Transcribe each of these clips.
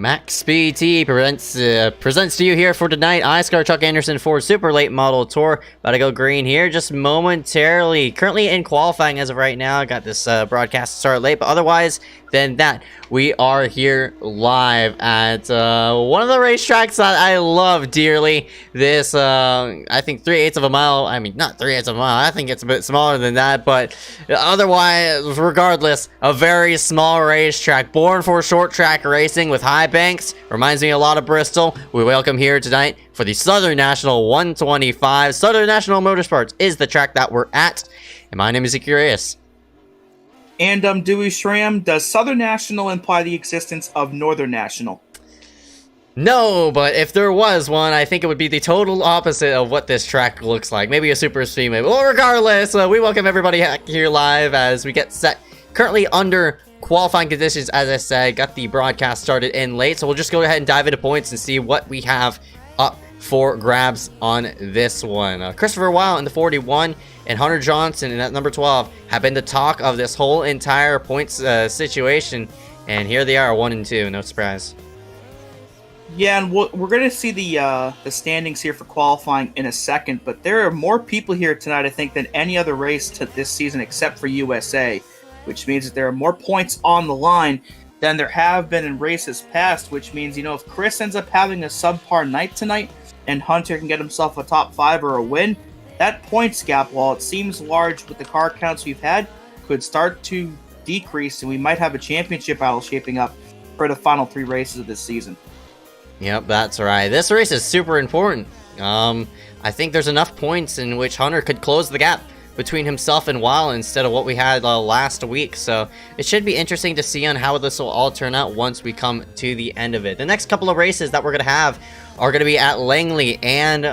Max PT presents to you here for tonight iSCAR Chuck Anderson Ford Super Late Model Tour. About to go green here just momentarily. Currently in qualifying as of right now. Got this broadcast start late, but otherwise than that, we are here live at one of the racetracks that I love dearly. This, I think 3/8 of a mile. I mean, not 3/8 of a mile. I think it's a bit smaller than that, but otherwise, regardless, a very small racetrack. Born for short track racing with high banks. Reminds me a lot of Bristol. We welcome here tonight for the Southern National 125. Southern National Motorsports is the track that we're at. And my name is Ezeckiel Reyes. And I'm Dewey Schramm. Does Southern National imply the existence of Northern National? No, but if there was one, I think it would be the total opposite of what this track looks like. Maybe a super speedway. Well, regardless, we welcome everybody here live as we get set. Currently under qualifying conditions, as I said. Got the broadcast started in late, so we'll just go ahead and dive into points and see what we have up for grabs on this one. Christopher Weil in the 41 and Hunter Johnson in that number 12 have been the talk of this whole entire points situation, and here they are, 1 and 2. No surprise. Yeah, and we're going to see the standings here for qualifying in a second, but there are more people here tonight, I think, than any other race this season except for USA, which means that there are more points on the line than there have been in races past, which means, you know, if Chris ends up having a subpar night tonight and Hunter can get himself a top 5 or a win, that points gap, while it seems large with the car counts we've had, could start to decrease, and we might have a championship battle shaping up for the final 3 races of this season. Yep, that's right. This race is super important. I think there's enough points in which Hunter could close the gap between himself and Weil instead of what we had last week. So it should be interesting to see on how this will all turn out once we come to the end of it. The next couple of races that we're going to have are going to be at Langley and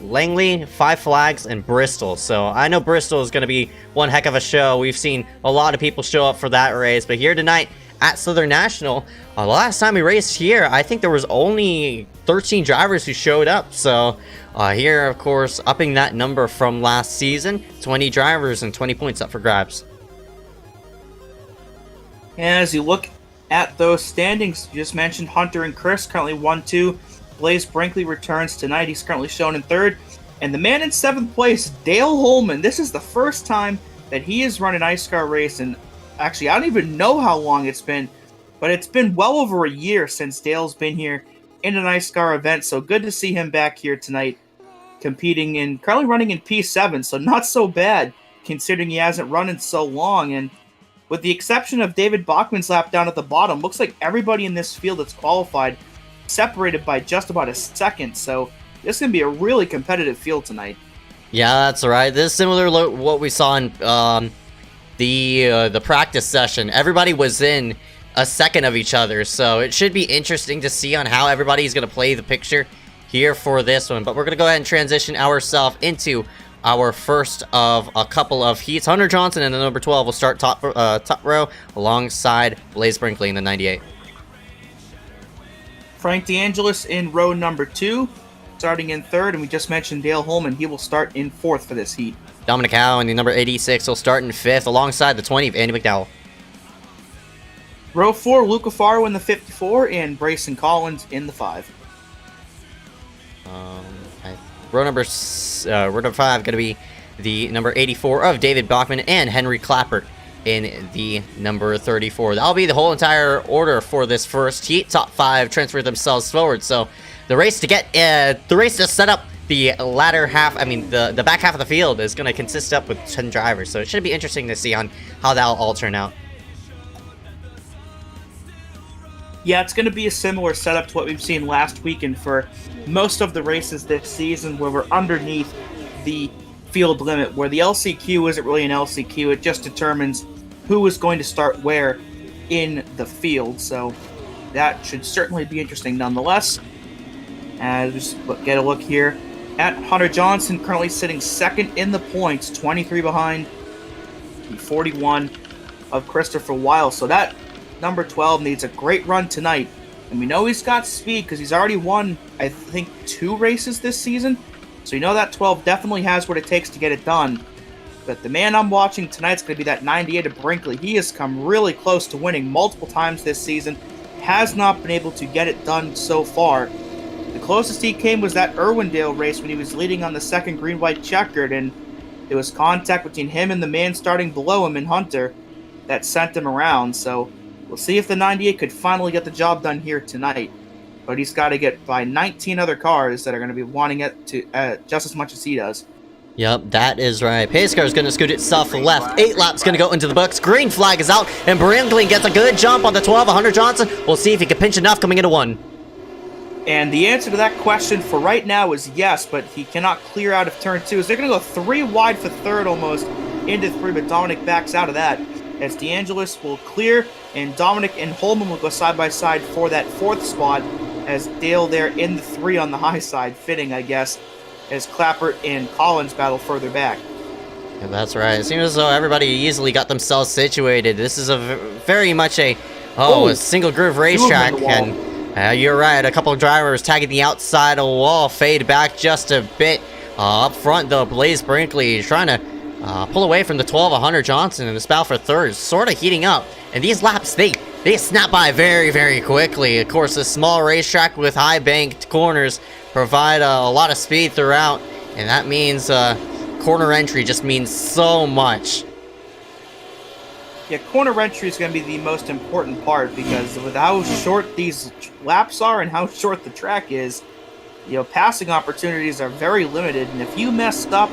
Langley, Five Flags, and Bristol. So I know Bristol is going to be one heck of a show. We've seen a lot of people show up for that race, but here tonight at Southern National, the last time we raced here, I think there was only 13 drivers who showed up. So here, of course, upping that number from last season, 20 drivers and 20 points up for grabs. And as you look at those standings, you just mentioned Hunter and Chris currently 1-2. Blaze Brinkley returns tonight. He's currently shown in 3rd. And the man in 7th place, Dale Holman. This is the first time that he has run an iSCAR race, and actually, I don't even know how long it's been, but it's been well over a year since Dale's been here in an iSCAR event, so good to see him back here tonight, competing in, currently running in P7, so not so bad, considering he hasn't run in so long, and with the exception of David Bachman's lap down at the bottom, looks like everybody in this field that's qualified separated by just about a second, so this is going to be a really competitive field tonight. Yeah, that's right. This is similar to what we saw in the practice session. Everybody was in a second of each other, so it should be interesting to see on how everybody's going to play the picture here for this one. But we're going to go ahead and transition ourselves into our first of a couple of heats. Hunter Johnson in the number 12 will start top row alongside Blaze Brinkley in the 98. Frank DeAngelis in row number 2, starting in 3rd, and we just mentioned Dale Holman. He will start in 4th for this heat. Dominic Howe in the number 86 will start in 5th alongside the 20 of Andy McDowell. Row 4, Luca Faro in the 54 and Brayson Collins in the 5. Row number 5 going to be the number 84 of David Bachman and Henry Clappert in the number 34. That'll be the whole entire order for this first heat. Top 5 transfer themselves forward. So the race to set up the latter half, I mean, the back half of the field is going to consist up with 10 drivers. So it should be interesting to see on how that'll all turn out. Yeah, it's going to be a similar setup to what we've seen last weekend for most of the races this season, where we're underneath the field limit, where the LCQ isn't really an LCQ. It just determines who is going to start where in the field. So that should certainly be interesting nonetheless. And just get a look here at Hunter Johnson, currently sitting 2nd in the points, 23 behind the 41 of Christopher Weil. So that number 12 needs a great run tonight. And we know he's got speed because he's already won, I think, 2 races this season. So you know that 12 definitely has what it takes to get it done. But the man I'm watching tonight's going to be that 98 of Brinkley. He has come really close to winning multiple times this season. has not been able to get it done so far. The closest he came was that Irwindale race when he was leading on the second green-white checkered, and there was contact between him and the man starting below him in Hunter that sent him around. So we'll see if the 98 could finally get the job done here tonight. But he's got to get by 19 other cars that are going to be wanting it to just as much as he does. Yep, that is right. Pace car is going to scoot itself left. 8 laps going to go into the books. Green flag is out, and Brinkley gets a good jump on the 12 of Hunter Johnson. We'll see if he can pinch enough coming into 1. And the answer to that question for right now is yes, but he cannot clear out of turn 2. So they're going to go 3 wide for third almost into 3, but Dominic backs out of that. As DeAngelis will clear, and Dominic and Holman will go side by side for that 4th spot, as Dale there in the 3 on the high side, fitting, I guess, as Clapper and Collins battle further back. Yeah, that's right. It seems as though everybody easily got themselves situated. This is a very much a single groove racetrack, and you're right. A couple of drivers tagging the outside of the wall, fade back just a bit. Up front, though, Blaze Brinkley is trying to pull away from the 12 of Hunter Johnson, and the battle for third is sort of heating up. And these laps, they snap by very, very quickly. Of course, a small racetrack with high banked corners provide a lot of speed throughout, and that means corner entry just means so much. Yeah, corner entry is going to be the most important part, because with how short these laps are and how short the track is, passing opportunities are very limited. And if you messed up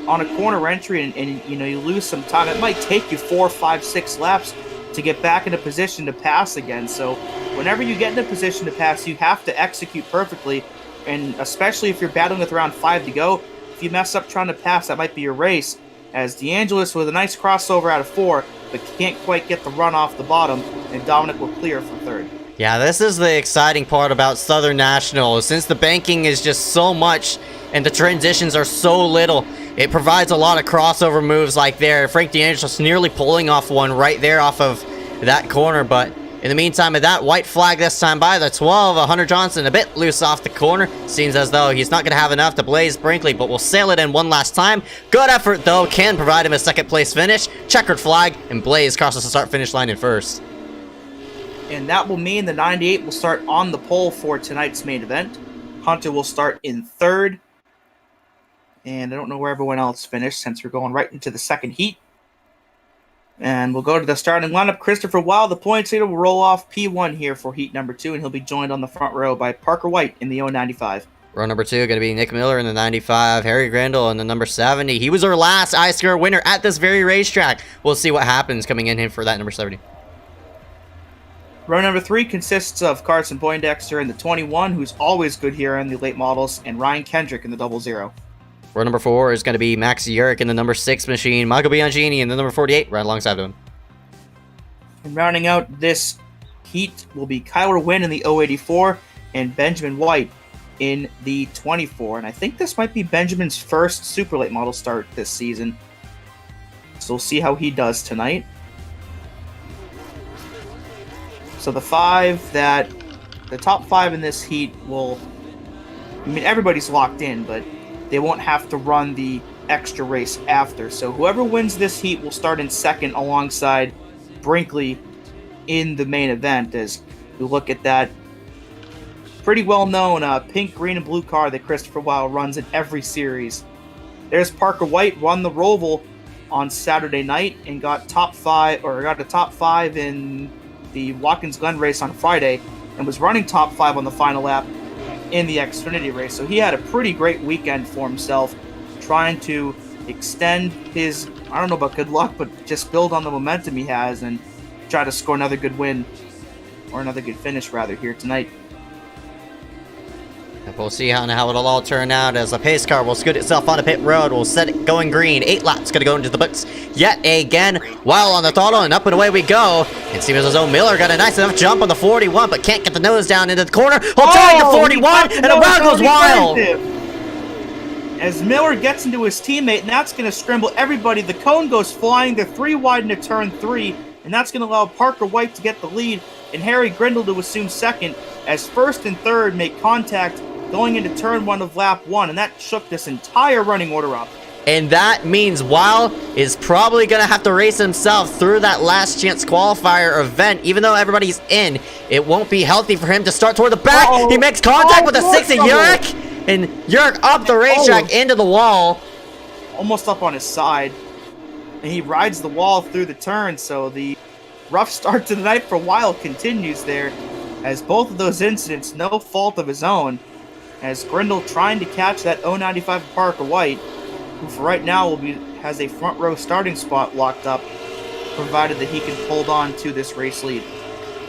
on a corner entry and you lose some time, it might take you 4, 5, 6 laps to get back into position to pass again. So whenever you get in a position to pass, you have to execute perfectly, and especially if you're battling with around 5 to go, if you mess up trying to pass, that might be your race. As DeAngelis with a nice crossover out of 4, but can't quite get the run off the bottom, and Dominic will clear for third. Yeah, this is the exciting part about Southern National. Since the banking is just so much and the transitions are so little, it provides a lot of crossover moves like there. Frank DeAngelis nearly pulling off one right there off of that corner, but in the meantime of that, white flag this time by the 12 of Hunter Johnson, a bit loose off the corner. Seems as though he's not going to have enough to Blaze Brinkley, but we'll sail it in one last time. Good effort, though, can provide him a second place finish. Checkered flag, and Blaze crosses the start-finish line in first. And that will mean the 98 will start on the pole for tonight's main event. Hunter will start in third. And I don't know where everyone else finished, since we're going right into the second heat. And we'll go to the starting lineup. Christopher Weil, the points leader, will roll off P1 here for heat number 2, and he'll be joined on the front row by Parker White in the 095. Row number 2 going to be Nick Miller in the 95, Harry Grindle in the number 70. He was our last iSCAR winner at this very racetrack. We'll see what happens coming in for that number 70. Row number 3 consists of Carson Poindexter in the 21, who's always good here in the late models, and Ryan Kendrick in the 00. Row number 4 is going to be Max Urich in the number 6 machine, Michael Bianchini in the number 48, right alongside of him. And rounding out this heat will be Kyler Wynn in the 084 and Benjamin White in the 24. And I think this might be Benjamin's first super late model start this season. So we'll see how he does tonight. So the top 5 in this heat will, everybody's locked in, but they won't have to run the extra race after. So whoever wins this heat will start in second alongside Brinkley in the main event, as we look at that pretty well-known pink, green, and blue car that Christopher Weil runs in every series. There's Parker White, won the Roval on Saturday night and got a top 5 in the Watkins Glen race on Friday, and was running top 5 on the final lap in the Xfinity race. So he had a pretty great weekend for himself, trying to extend his, I don't know about good luck, but just build on the momentum he has and try to score another good win, or another good finish rather, here tonight. We'll see how it'll all turn out, as a pace car will scoot itself on a pit road. We'll set it going green. 8 laps going to go into the books yet again. While on the throttle, and up and away we go. It seems as though Miller got a nice enough jump on the 41, but can't get the nose down into the corner. Turning to 41, and around goes Wild. As Miller gets into his teammate, and that's going to scramble everybody. The cone goes flying. They're 3 wide into turn 3, and that's going to allow Parker White to get the lead and Harry Grindle to assume second, as first and third make contact going into turn 1 of lap 1, and that shook this entire running order up. and that means Weil is probably going to have to race himself through that last chance qualifier event. Even though everybody's in, it won't be healthy for him to start toward the back. He makes contact with a 6 of Yurik, and Yurik up the racetrack into the wall. Almost up on his side, and he rides the wall through the turn, so the rough start to the night for Weil continues there, as both of those incidents, no fault of his own, as Grindle trying to catch that 095 Parker White, who for right now has a front row starting spot locked up, provided that he can hold on to this race lead.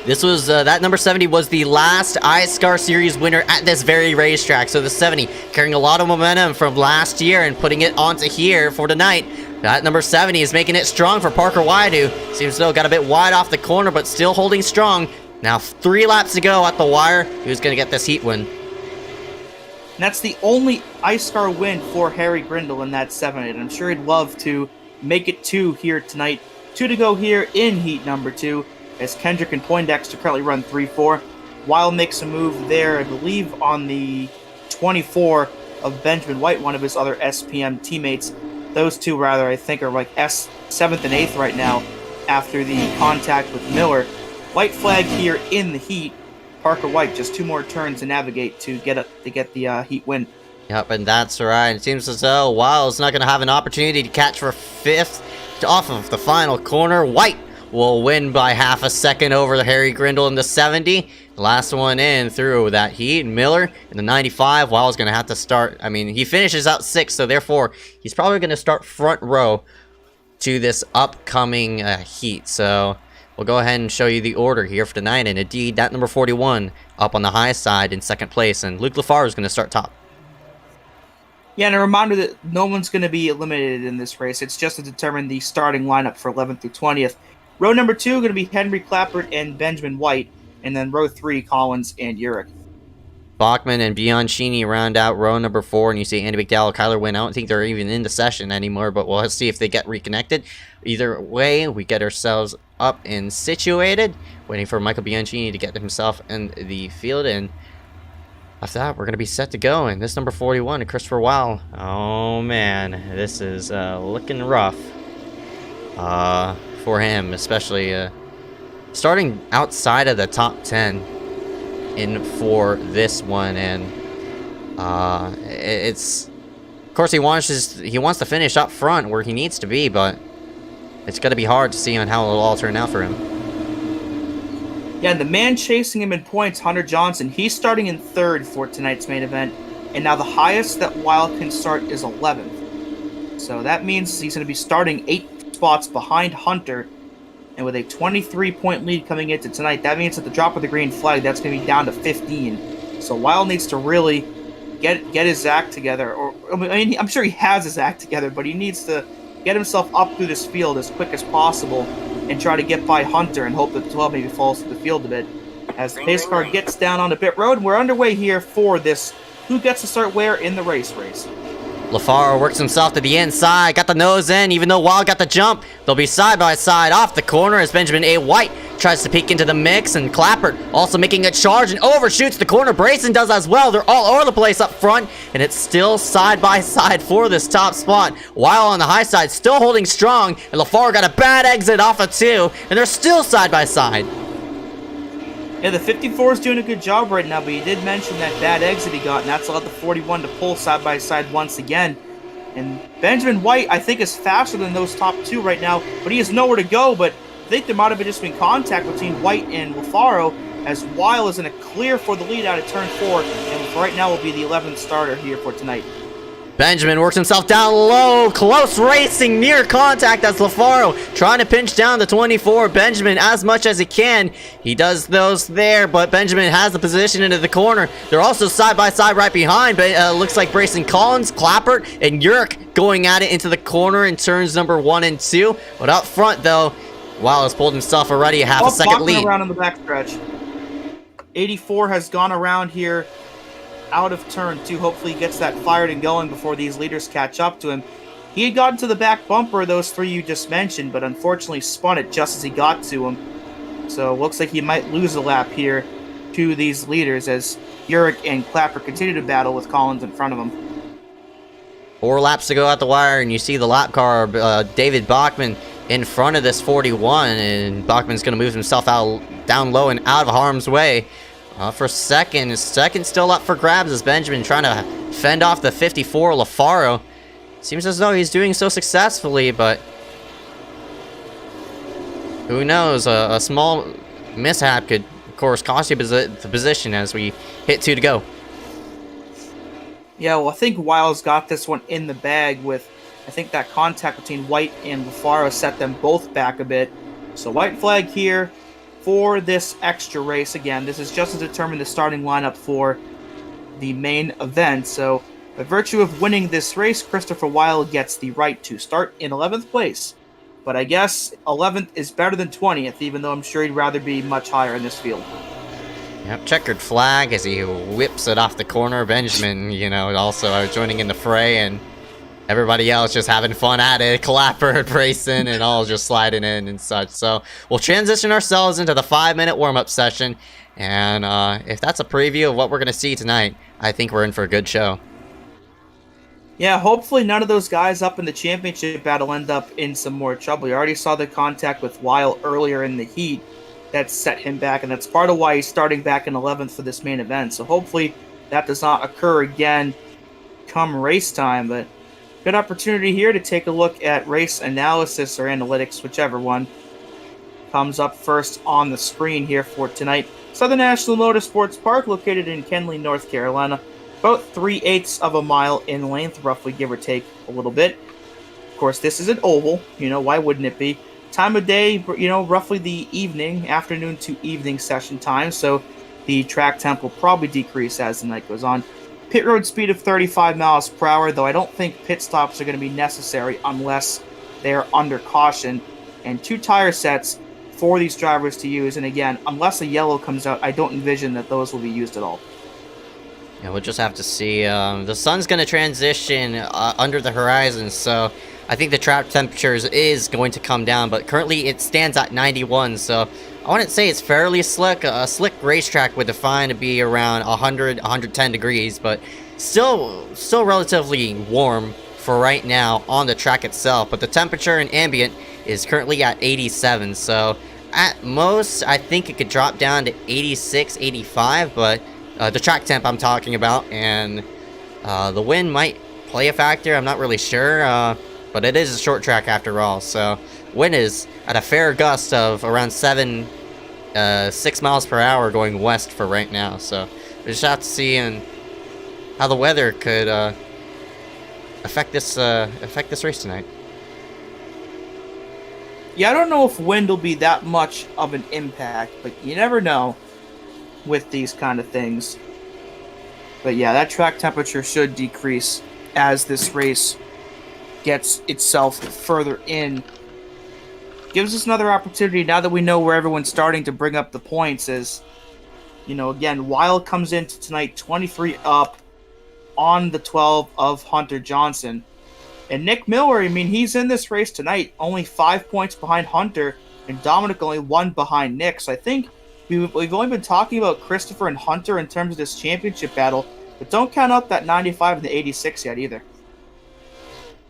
This was, that number 70 was the last iSCAR Series winner at this very racetrack. So the 70 carrying a lot of momentum from last year and putting it onto here for tonight. That number 70 is making it strong for Parker White, who seems to got a bit wide off the corner, but still holding strong. Now 3 laps to go at the wire. Who's going to get this heat win? And that's the only iSCAR win for Harry Grindle in that 70. And I'm sure he'd love to make it 2 here tonight. 2 to go here in heat number 2. As Kendrick and Poindexter currently run 3-4. Weil makes a move there, I believe, on the 24 of Benjamin White, one of his other SPM teammates. Those two, rather, I think, are like 7th and 8th right now after the contact with Miller. White flag here in the heat. Parker White just 2 more turns to navigate to get the heat win. Yep, and that's right. It seems as though Weil's not going to have an opportunity to catch for 5th off of the final corner. White will win by half a second over the Harry Grindle in the 70. The last one in through that heat. Miller in the 95. Weil's going to have to start. I mean, he finishes out 6th, so therefore he's probably going to start front row to this upcoming heat. So we'll go ahead and show you the order here for tonight. And indeed, that number 41 up on the high side in 2nd place. And Luke Lafar is going to start top. Yeah, and a reminder that no one's going to be eliminated in this race. It's just to determine the starting lineup for 11th through 20th. Row number 2 going to be Henry Clappert and Benjamin White, and then row 3, Collins and Yurik. Bachman and Bianchini round out row number 4, and you see Andy McDowell, Kyler Wynn. I don't think they're even in the session anymore, but we'll see if they get reconnected. Either way, we get ourselves up and situated, waiting for Michael Bianchini to get himself in the field, and after that, we're going to be set to go. And this number 41, Christopher Weil. Oh, man, this is looking rough for him, especially starting outside of the top 10 in for this one. And it's, of course, he wants to finish up front where he needs to be, but it's going to be hard to see on how it'll all turn out for him. Yeah, and the man chasing him in points, Hunter Johnson, he's starting in 3rd for tonight's main event, and now the highest that Weil can start is 11th. So that means he's going to be starting 8 spots behind Hunter, and with a 23-point lead coming into tonight, that means at the drop of the green flag, that's going to be down to 15. So Weil needs to really get his act together, or I mean, I'm sure he has his act together, but he needs to get himself up through this field as quick as possible and try to get by Hunter and hope that 12 maybe falls to the field a bit. As the pace car gets down on the pit road, we're underway here for this who gets to start where in the race. Lafaro works himself to the inside, got the nose in, even though Weil got the jump. They'll be side by side off the corner as Benjamin A. White tries to peek into the mix, and Clappert also making a charge and overshoots the corner. Brayson does as well. They're all over the place up front, and it's still side by side for this top spot. Weil on the high side still holding strong, and Lafaro got a bad exit off of 2, and they're still side by side. Yeah, the 54 is doing a good job right now, but he did mention that bad exit he got, and that's allowed the 41 to pull side by side once again. And Benjamin White, I think, is faster than those top 2 right now, but he has nowhere to go. But I think there might have just been contact between White and Lafaro, as Weil is in a clear for the lead out of turn 4, and for right now will be the 11th starter here for tonight. Benjamin works himself down low, close racing, near contact as Lafaro trying to pinch down the 24. Benjamin as much as he can. He does those there, but Benjamin has the position into the corner. They're also side by side right behind, but looks like Brayson Collins, Clappert, and Yurik going at it into the corner in turns number 1 and 2. But up front, though, Weil has pulled himself already a half a second lead. Around in the backstretch. 84 has gone around here out of turn 2. Hopefully he gets that fired and going before these leaders catch up to him. He had gotten to the back bumper of those 3 you just mentioned, but unfortunately spun it just as he got to him. So looks like he might lose a lap here to these leaders as Yurik and Clapper continue to battle with Collins in front of him. 4 laps to go at the wire, and you see the lap car, David Bachman, in front of this 41, and Bachman's going to move himself out down low and out of harm's way. For second still up for grabs as Benjamin trying to fend off the 54 LaFaro. Seems as though he's doing so successfully, but who knows? A small mishap could, of course, cost you the position as we hit 2 to go. Yeah, well, I think Wiles got this one in the bag with, I think that contact between White and LaFaro set them both back a bit. So white flag here for this extra race. Again, this is just to determine the starting lineup for the main event. So by virtue of winning this race, Christopher Weil gets the right to start in 11th place. But I guess 11th is better than 20th, even though I'm sure he'd rather be much higher in this field. Yep, checkered flag as he whips it off the corner. Benjamin, also joining in the fray, and everybody else just having fun at it. Clapper, Brayson, and all just sliding in and such. So we'll transition ourselves into the 5-minute warm-up session. And if that's a preview of what we're going to see tonight, I think we're in for a good show. Yeah, hopefully none of those guys up in the championship battle end up in some more trouble. You already saw the contact with Weil earlier in the heat. That set him back, and that's part of why he's starting back in 11th for this main event. So hopefully that does not occur again come race time. But good opportunity here to take a look at race analysis or analytics, whichever one comes up first on the screen here for tonight. Southern National Motorsports Park, located in Kenly, North Carolina. About 3/8 of a mile in length, roughly, give or take a little bit. Of course, this is an oval. Why wouldn't it be? Time of day, roughly the afternoon to evening session time, so the track temp will probably decrease as the night goes on. Pit road speed of 35 miles per hour, though I don't think pit stops are going to be necessary unless they're under caution. And 2 tire sets for these drivers to use, and again, unless a yellow comes out, I don't envision that those will be used at all. Yeah, we'll just have to see. The sun's going to transition under the horizon, so I think the track temperatures is going to come down, but currently it stands at 91, so I wouldn't say it's fairly slick. A slick racetrack would define to be around 100, 110 degrees, but still relatively warm for right now on the track itself. But the temperature and ambient is currently at 87, so at most I think it could drop down to 86, 85, but the track temp I'm talking about, and the wind might play a factor. I'm not really sure. But it is a short track after all, so wind is at a fair gust of around 6 miles per hour going west for right now. So we just have to see how the weather could affect this race tonight. Yeah, I don't know if wind will be that much of an impact, but you never know with these kind of things. But yeah, that track temperature should decrease as this race gets itself further in. Gives us another opportunity now that we know where everyone's starting to bring up the points. As again, Weil comes into tonight 23 up on the 12 of Hunter Johnson. And Nick Miller, he's in this race tonight, only 5 points behind Hunter, and Dominic only 1 behind Nick. So I think we've only been talking about Christopher and Hunter in terms of this championship battle, but don't count out that 95 and the 86 yet either.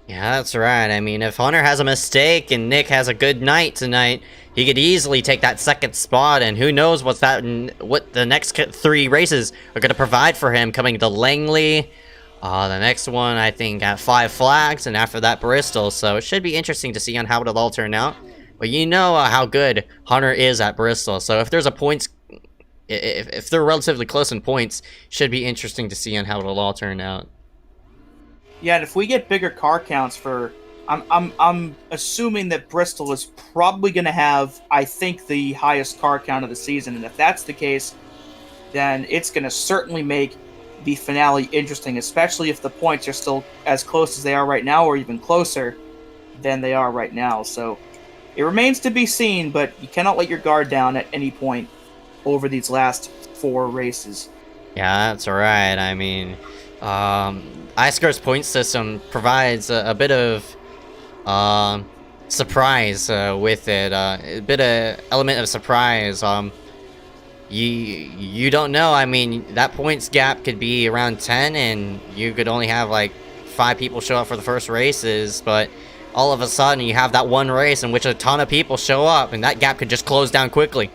Yeah, that's right. If Hunter has a mistake and Nick has a good night tonight, he could easily take that second spot, and who knows what the next 3 races are going to provide for him, coming to Langley. The next one, I think, at 5 Flags, and after that, Bristol. So it should be interesting to see on how it'll all turn out. But how good Hunter is at Bristol. So if there's a points, if they're relatively close in points, should be interesting to see on how it'll all turn out. Yeah, and if we get bigger car counts for, I'm assuming that Bristol is probably going to have, I think, the highest car count of the season, and if that's the case, then it's going to certainly make the finale interesting, especially if the points are still as close as they are right now, or even closer than they are right now. So it remains to be seen, but you cannot let your guard down at any point over these last 4 races. Yeah, that's right. iSCAR's point system provides a bit of surprise with it, a bit of element of surprise. You don't know. That points gap could be around 10, and you could only have like 5 people show up for the first races, but all of a sudden you have that one race in which a ton of people show up, and that gap could just close down quickly.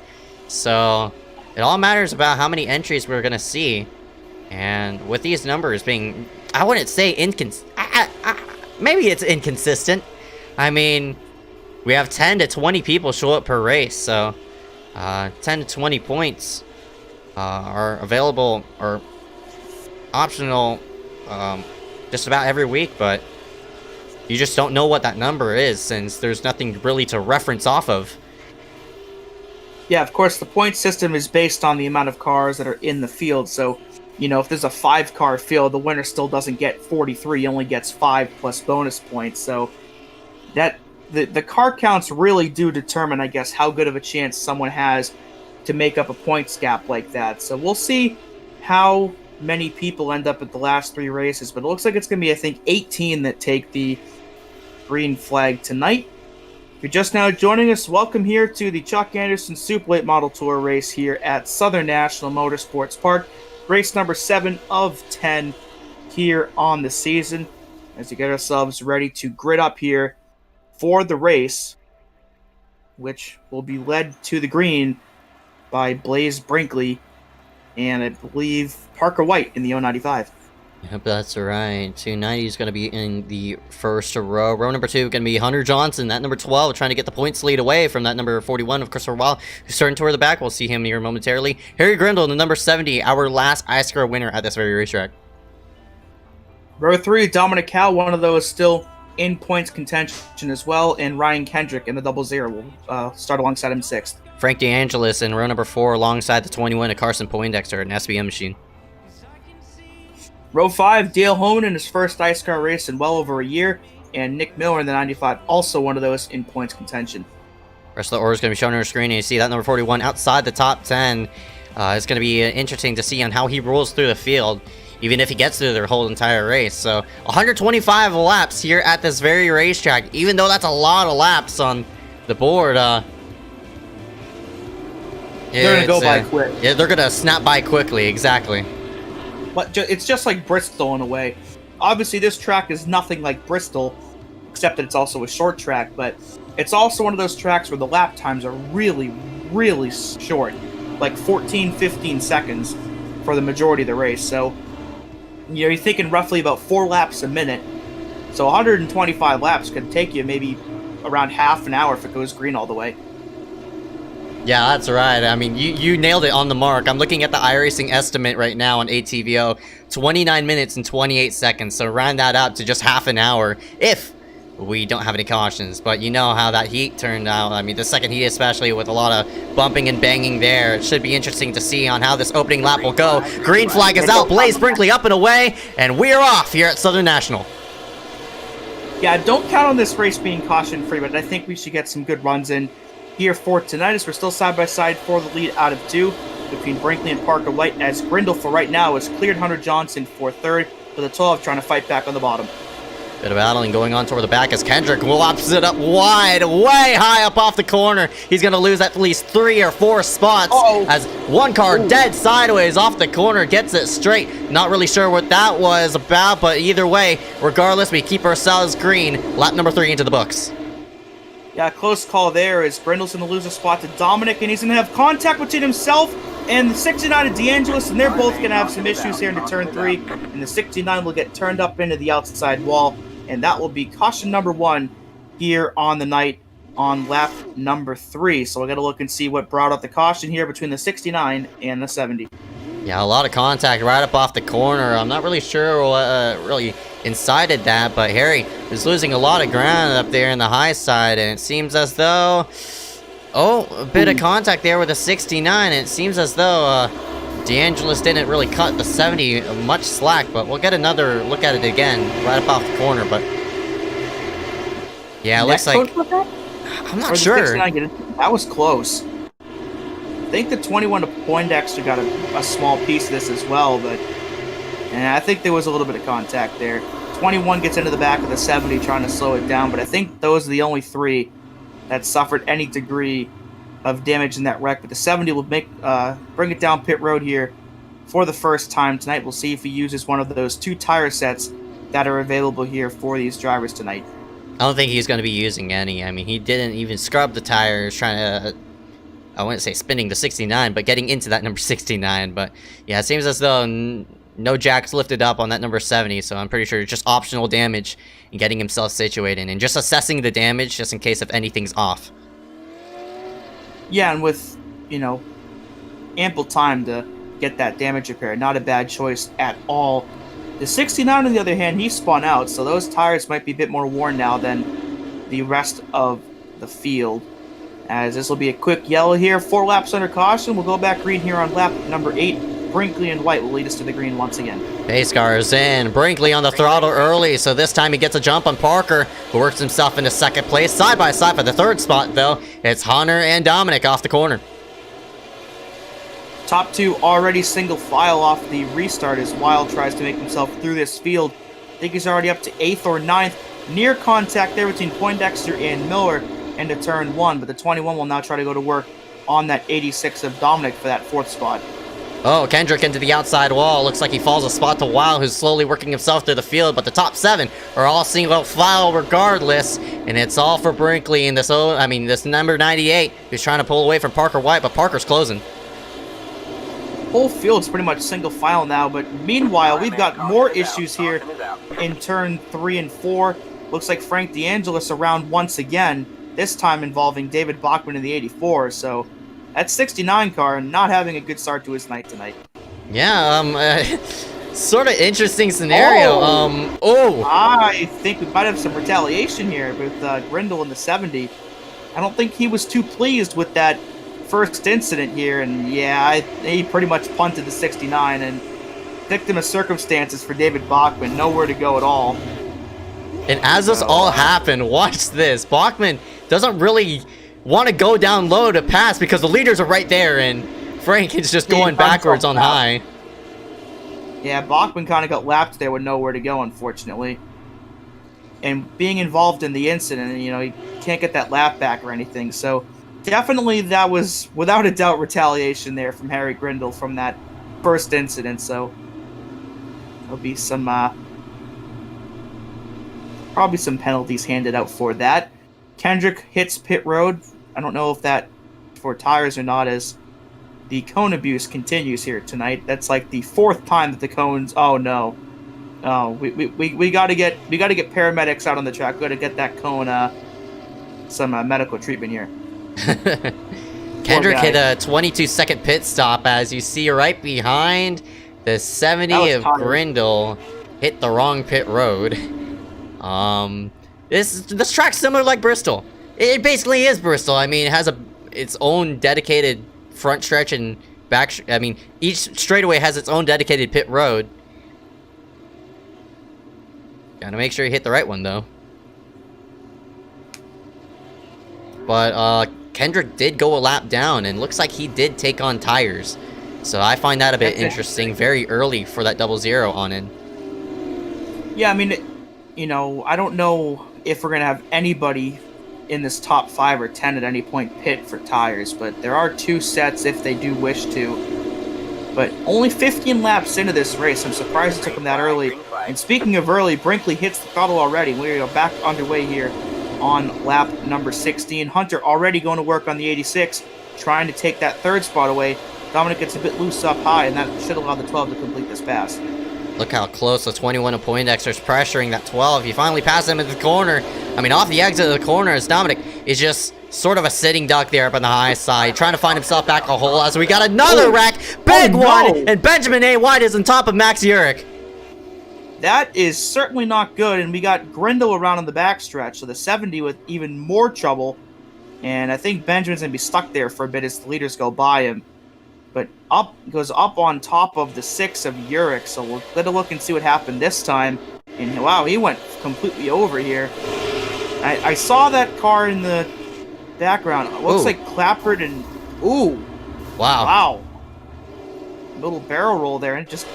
So it all matters about how many entries we're gonna see, and with these numbers being, I wouldn't say maybe it's inconsistent. I mean, we have 10 to 20 people show up per race, so 10 to 20 points are available or optional just about every week, but you just don't know what that number is since there's nothing really to reference off of. Yeah, of course, the point system is based on the amount of cars that are in the field, so, you know, if there's a 5-car field, the winner still doesn't get 43, he only gets 5 plus bonus points, so that the car counts really do determine, I guess, how good of a chance someone has to make up a points gap like that. So we'll see how many people end up at the last 3 races, but it looks like it's going to be, I think, 18 that take the green flag tonight. If you're just now joining us, welcome here to the Chuck Anderson Super Late Model Tour race here at Southern National Motorsports Park. Race number 7 of 10 here on the season as we get ourselves ready to grid up here for the race, which will be led to the green by Blaze Brinkley and I believe Parker White in the 095. Yep, that's right. 290 is going to be in the first row. Row number 2 going to be Hunter Johnson, that number 12, trying to get the points lead away from that number 41 of Christopher Weil, who's starting toward the back. We'll see him here momentarily. Harry Grindle, the number 70, our last iSCAR winner at this very racetrack. Row 3, Dominic Howe, one of those still in points contention as well, and Ryan Kendrick in the 00 will start alongside him 6th. Frank DeAngelis in row number 4 alongside the 21 of Carson Poindexter, an SBM machine. Row 5, Dale Holman in his first iSCAR race in well over a year, and Nick Miller in the 95, also one of those in points contention. Rest of the order is going to be shown on your screen, and you see that number 41 outside the top 10. It's going to be interesting to see on how he rolls through the field, even if he gets through their whole entire race. So 125 laps here at this very racetrack, even though that's a lot of laps on the board. They're going to go by quick. Yeah, they're going to snap by quickly, exactly. But it's just like Bristol in a way. Obviously, this track is nothing like Bristol, except that it's also a short track, but it's also one of those tracks where the lap times are really, really short, like 14, 15 seconds for the majority of the race. So, you know, you're thinking roughly about 4 laps a minute. So 125 laps could take you maybe around half an hour if it goes green all the way. Yeah, that's right. I mean, you nailed it on the mark. I'm looking at the iRacing estimate right now on ATVO. 29 minutes and 28 seconds. So round that up to just half an hour if we don't have any cautions. But you know how that heat turned out. I mean, the second heat especially with a lot of bumping and banging there. It should be interesting to see on how this opening lap will go. Green flag is out. Blaze Brinkley up and away. And we're off here at Southern National. Yeah, don't count on this race being caution-free, but I think we should get some good runs in here for tonight, as we're still side by side for the lead out of 2 between Brinkley and Parker White, as Grindle for right now has cleared Hunter Johnson for 3rd, with a 12 trying to fight back on the bottom. Bit of battling going on toward the back as Kendrick lobs it up wide, way high up off the corner. He's going to lose at least 3 or 4 spots as one car dead sideways off the corner gets it straight. Not really sure what that was about, but either way, regardless, we keep ourselves green. Lap number 3 into the books. Yeah, close call there as Grindle's going to lose a spot to Dominic, and he's going to have contact between himself and the 69 of DeAngelis, and they're both going to have some issues here into turn 3, and the 69 will get turned up into the outside wall, and that will be caution number 1 here on the night on lap number 3. So we're going to look and see what brought up the caution here between the 69 and the 70. Yeah, a lot of contact right up off the corner. I'm not really sure what really incited that, but Harry was losing a lot of ground up there in the high side, and it seems as though... Oh, a bit of contact there with the 69, and it seems as though DeAngelis didn't really cut the 70 much slack, but we'll get another look at it again right up off the corner, but... Yeah, it looks like... I'm not sure. That was close. I think the 21 to Poindexter got a small piece of this as well, but and I think there was a little bit of contact there. 21 gets into the back of the 70 trying to slow it down, but I think those are the only 3 that suffered any degree of damage in that wreck. But the 70 will bring it down pit road here for the first time tonight. We'll see if he uses one of those 2 tire sets that are available here for these drivers tonight. I don't think he's going to be using any. I mean, he didn't even scrub the tires trying to, I wouldn't say spinning the 69, but getting into that number 69. But yeah, it seems as though no jacks lifted up on that number 70, so I'm pretty sure it's just optional damage and getting himself situated and just assessing the damage just in case if anything's off. Yeah, and with, you know, ample time to get that damage repaired, not a bad choice at all. The 69, on the other hand, he spun out, so those tires might be a bit more worn now than the rest of the field. As this will be a quick yellow here, 4 laps under caution. We'll go back green here on lap number 8. Brinkley and White will lead us to the green once again. iSCAR is in. Brinkley on the throttle early, so this time he gets a jump on Parker, who works himself into second place. Side by side for the third spot, though, it's Hunter and Dominic off the corner. Top 2 already single file off the restart as Wild tries to make himself through this field. I think he's already up to 8th or 9th. Near contact there between Poindexter and Miller into turn 1, but the 21 will now try to go to work on that 86 of Dominic for that 4th spot. Oh, Kendrick into the outside wall. Looks like he falls a spot to Wild, who's slowly working himself through the field, but the top 7 are all single file regardless, and it's all for Brinkley and this number 98 who's trying to pull away from Parker White, but Parker's closing. Whole field's pretty much single file now, but meanwhile, we've got more issues here in turn 3 and 4. Looks like Frank DeAngelis around once again, this time involving David Bachman in the 84, so that 69 car not having a good start to his night tonight. Yeah, sort of interesting scenario. I think we might have some retaliation here with Grindle in the 70. I don't think he was too pleased with that first incident here, and yeah, he pretty much punted the 69, and victim of circumstances for David Bachman, nowhere to go at all. And as this all happened, watch this. Bachman doesn't really want to go down low to pass because the leaders are right there, and Frank is just going backwards on high. Yeah, Bachman kind of got lapped there with nowhere to go, unfortunately. And being involved in the incident, you know, he can't get that lap back or anything, so definitely that was, without a doubt, retaliation there from Harry Grindle from that first incident, so there'll be some, probably some penalties handed out for that. Kendrick hits pit road. I don't know if that for tires or not, as the cone abuse continues here tonight. That's like the 4th time that the cones, oh no. Oh, we gotta get paramedics out on the track. We gotta get that cone some medical treatment here. Kendrick hit a 22-second pit stop, as you see right behind the 70 of Grindle hit the wrong pit road. This track's similar like Bristol. It basically is Bristol. I mean, it has its own dedicated front stretch and back. I mean, each straightaway has its own dedicated pit road. Gotta make sure you hit the right one, though. But Kendrick did go a lap down, and looks like he did take on tires. So I find that a bit interesting. Very early for that 00 on in. Yeah, I mean, you know, I don't know if we're going to have anybody in this top 5 or 10 at any point pit for tires, but there are 2 sets if they do wish to. But only 15 laps into this race. I'm surprised it took him that early. And speaking of early, Brinkley hits the throttle already. We are back underway here on lap number 16. Hunter already going to work on the 86, trying to take that 3rd spot away. Dominic gets a bit loose up high, and that should allow the 12 to complete this pass. Look how close the 21 of Poindexter's pressuring that 12. You finally pass him in the corner. I mean, off the exit of the corner, as Dominic is just sort of a sitting duck there up on the high side, trying to find himself back a hole, as we got another wreck. Big one, and Benjamin A. White is on top of Max Urich. That is certainly not good, and we got Grindle around on the backstretch, so the 70 with even more trouble, and I think Benjamin's going to be stuck there for a bit as the leaders go by him. But goes up on top of the 6 of Urich, so we'll let a look and see what happened this time. And wow, he went completely over here. I saw that car in the background. It looks like Clapford and... Ooh. Wow. Little barrel roll there, and it just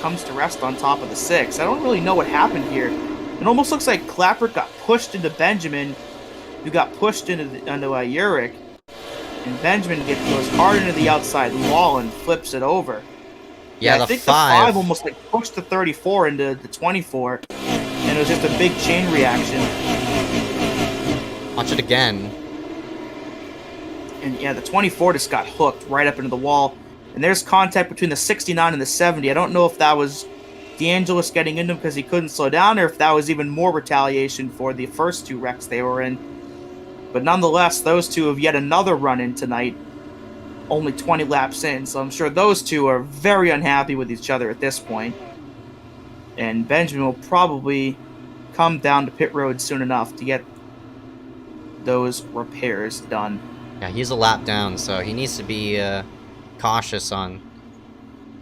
comes to rest on top of the 6. I don't really know what happened here. It almost looks like Clapford got pushed into Benjamin, who got pushed into Urich. And Benjamin goes hard into the outside wall and flips it over. Yeah, I think the 5 almost like pushed the 34 into the 24, and it was just a big chain reaction. Watch it again. And yeah, the 24 just got hooked right up into the wall. And there's contact between the 69 and the 70. I don't know if that was DeAngelis getting into him because he couldn't slow down, or if that was even more retaliation for the first 2 wrecks they were in. But nonetheless, those 2 have yet another run-in tonight, only 20 laps in. So I'm sure those 2 are very unhappy with each other at this point. And Benjamin will probably come down to pit road soon enough to get those repairs done. Yeah, he's a lap down, so he needs to be cautious on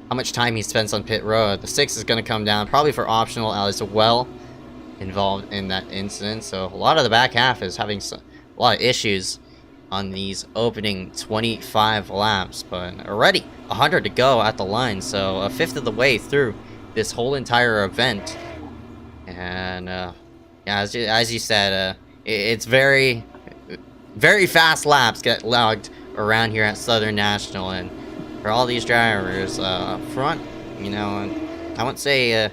how much time he spends on pit road. The 6 is going to come down, probably for optional as well, involved in that incident. So a lot of the back half is having a lot of issues on these opening 25 laps, but already 100 to go at the line, so a fifth of the way through this whole entire event. And yeah, as you said, it's very fast laps get logged around here at Southern National, and for all these drivers up front, you know, I wouldn't say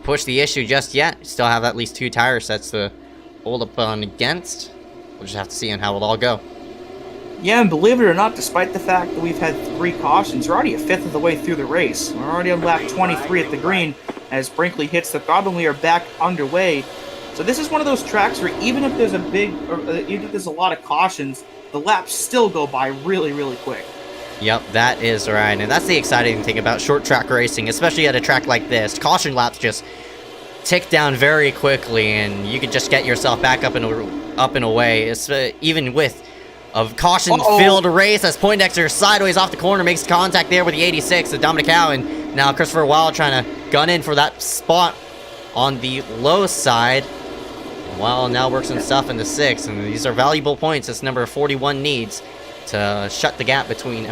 push the issue just yet. Still have at least 2 tire sets to hold up on against. We'll just have to see on how it'll all go. Yeah, and believe it or not, despite the fact that we've had 3 cautions, we're already a fifth of the way through the race. We're already on lap 23 at the green as Brinkley hits the throttle, and we are back underway. So this is one of those tracks where even if there's even if there's a lot of cautions, the laps still go by really, really quick. Yep, that is right, and that's the exciting thing about short track racing, especially at a track like this. Caution laps just tick down very quickly, and you can just get yourself back up and away. It's, even with a caution-filled race as Poindexter sideways off the corner makes contact there with the 86, the Dominic Howe, and now Christopher Wild trying to gun in for that spot on the low side. Well, now works himself in the 6, and these are valuable points as number 41 needs to shut the gap between,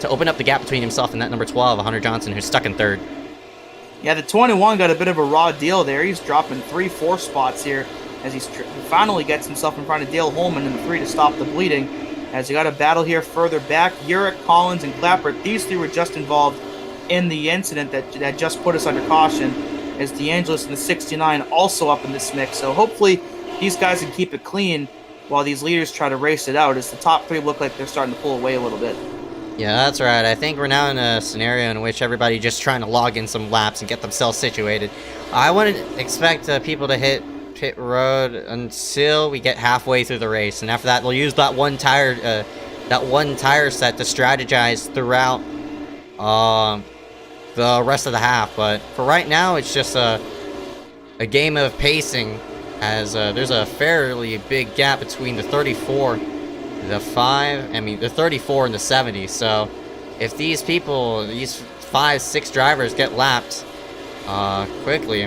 to open up the gap between himself and that number 12, Hunter Johnson, who's stuck in 3rd. Yeah, the 21 got a bit of a raw deal there. He's dropping 3-4 spots here as he finally gets himself in front of Dale Holman in the 3 to stop the bleeding. As you got a battle here further back, Urich, Collins, and Clapper, these 3 were just involved in the incident that just put us under caution, as DeAngelis and the 69 also up in this mix. So hopefully these guys can keep it clean while these leaders try to race it out, as the top 3 look like they're starting to pull away a little bit. Yeah, that's right. I think we're now in a scenario in which everybody just trying to log in some laps and get themselves situated. I wouldn't expect people to hit pit road until we get halfway through the race, and after that they'll use that one tire set to strategize throughout the rest of the half. But for right now, it's just a game of pacing, as there's a fairly big gap between the 34, the 34 and the 70. So if these 5-6 drivers get lapped quickly,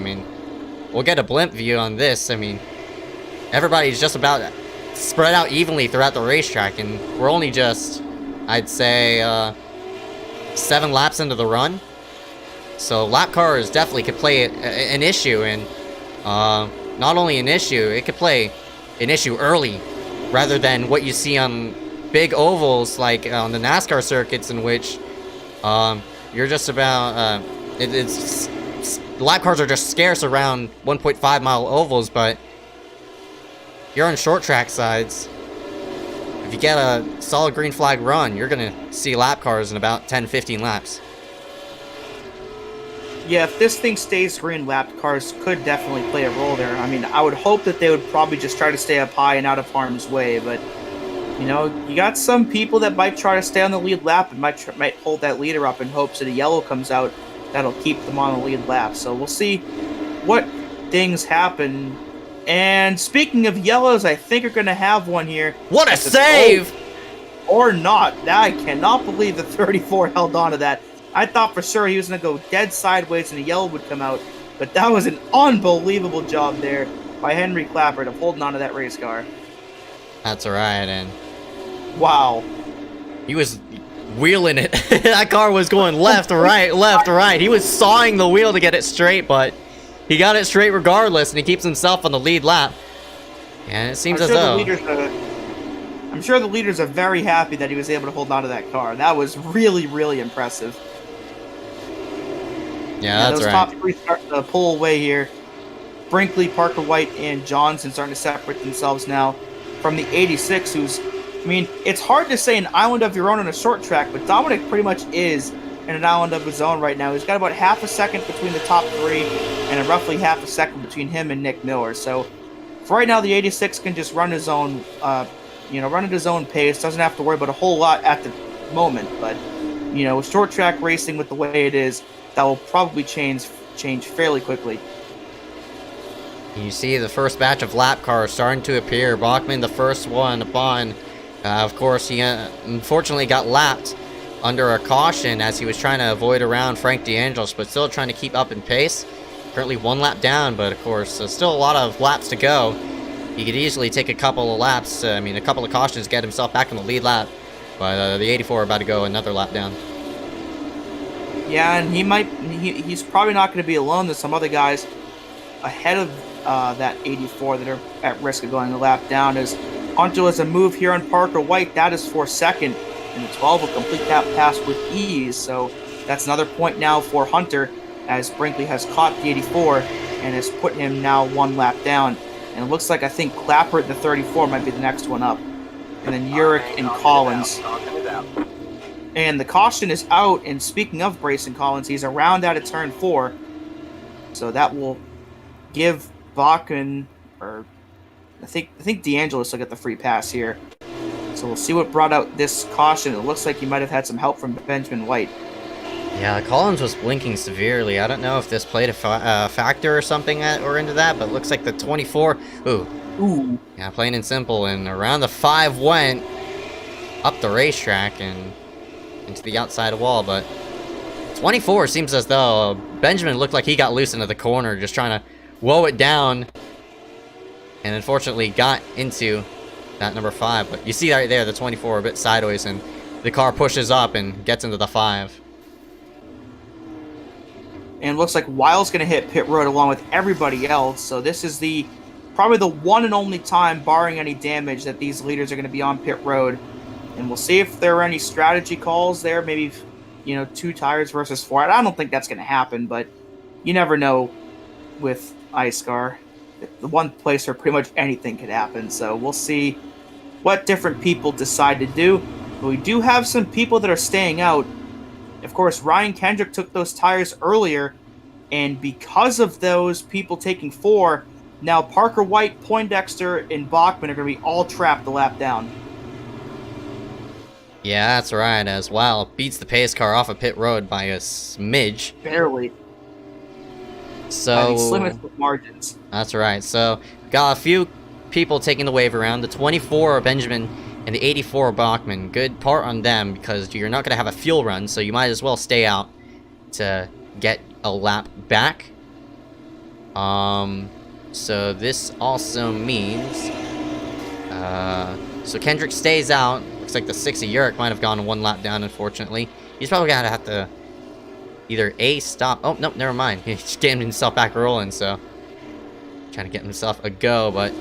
we'll get a blimp view on this. Everybody's just about spread out evenly throughout the racetrack, and we're only just, I'd say, 7 laps into the run. So lap cars definitely could play an issue, and not only an issue, it could play an issue early, rather than what you see on big ovals like on the NASCAR circuits, in which you're just about lap cars are just scarce around 1.5 mile ovals. But you're on short track sides, if you get a solid green flag run, you're gonna see lap cars in about 10-15 laps. Yeah, if this thing stays green, lapped cars could definitely play a role there. I would hope that they would probably just try to stay up high and out of harm's way, but you got some people that might try to stay on the lead lap and might hold that leader up in hopes that a yellow comes out that'll keep them on the lead lap. So we'll see what things happen. And speaking of yellows, I think we're going to have one here. What a save! Or not. I cannot believe the 34 held on to that. I thought for sure he was going to go dead sideways and a yellow would come out. But that was an unbelievable job there by Henry Clapper of holding on to that race car. That's right, and wow. He was wheeling it. That car was going left, right, left, right. He was sawing the wheel to get it straight, but he got it straight regardless, and he keeps himself on the lead lap. And it seems as though... I'm sure the leaders are very happy that he was able to hold on to that car. That was really, really impressive. Yeah, that's those right. top three start to pull away here. Brinkley, Parker White, and Johnson starting to separate themselves now from the 86, who's, I mean, it's hard to say an island of your own on a short track, but Dominic pretty much is in an island of his own right now. He's got about half a second between the top three and roughly half a second between him and Nick Miller. So for right now, the 86 can just run his own, run at his own pace. Doesn't have to worry about a whole lot at the moment. But, short track racing with the way it is, that will probably change fairly quickly. You see the first batch of lap cars starting to appear. Bachman, the first one upon. Of course, he unfortunately got lapped under a caution as he was trying to avoid around Frank DeAngelis, but still trying to keep up in pace. Currently 1 lap down, but of course, still a lot of laps to go. He could easily take a couple of laps, a couple of cautions, get himself back in the lead lap. But the 84 about to go another lap down. Yeah, and he's probably not going to be alone. There's some other guys ahead of that 84 that are at risk of going a lap down. As Hunter has a move here on Parker White, that is for second, and the 12 will complete that pass with ease. So that's another point now for Hunter, as Brinkley has caught the 84 and has put him now 1 lap down. And it looks like, I think Clapper at the 34 might be the next one up, and then Urich and Collins. And the caution is out, and speaking of Brayson Collins, he's around out of turn 4. So that will give Bachman, or I think DeAngelis will get the free pass here. So we'll see what brought out this caution. It looks like he might have had some help from Benjamin White. Yeah, Collins was blinking severely. I don't know if this played a factor or something or into that, but it looks like the 24... Ooh. Yeah, plain and simple. And around the 5 went up the racetrack and into the outside wall, but 24 seems as though Benjamin looked like he got loose into the corner, just trying to woe it down, and unfortunately got into that number 5. But you see right there, the 24 a bit sideways, and the car pushes up and gets into the 5. And it looks like Wile's going to hit pit road along with everybody else, so this is probably the one and only time, barring any damage, that these leaders are going to be on pit road. And we'll see if there are any strategy calls there, maybe, 2 tires versus 4. I don't think that's going to happen, but you never know with iSCAR. The one place where pretty much anything could happen, so we'll see what different people decide to do. But we do have some people that are staying out. Of course, Ryan Kendrick took those tires earlier, and because of those people taking 4, now Parker White, Poindexter, and Bachman are going to be all trapped a lap down. Yeah, that's right, as well. Beats the pace car off of pit road by a smidge. Barely. So, I think slimmest with margins. That's right. So, got a few people taking the wave around. The 24 Benjamin and the 84 Bachman. Good part on them, because you're not going to have a fuel run, so you might as well stay out to get a lap back. So this also means... so Kendrick stays out. Looks like the 60 Urich might have gone 1 lap down, unfortunately. He's probably going to have to either A, stop... Oh, no, never mind. He's getting himself back rolling, so... Trying to get himself a go, but...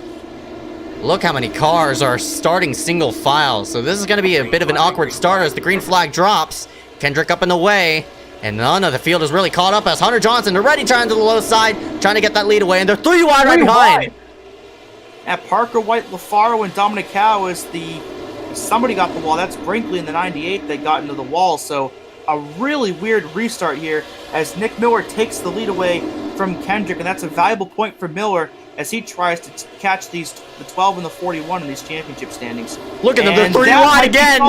Look how many cars are starting single file. So this is going to be a bit of an awkward start as the green flag drops. Kendrick up and away. And none of the field is really caught up as Hunter Johnson already trying to the low side, trying to get that lead away. And they're 3 wide right behind. At Parker White, LaFaro, and Dominic Howe is somebody got the wall. That's Brinkley in the 98 that got into the wall. So a really weird restart here as Nick Miller takes the lead away from Kendrick. And that's a valuable point for Miller as he tries to catch the 12 and the 41 in these championship standings. Look at them, they're 3 wide again.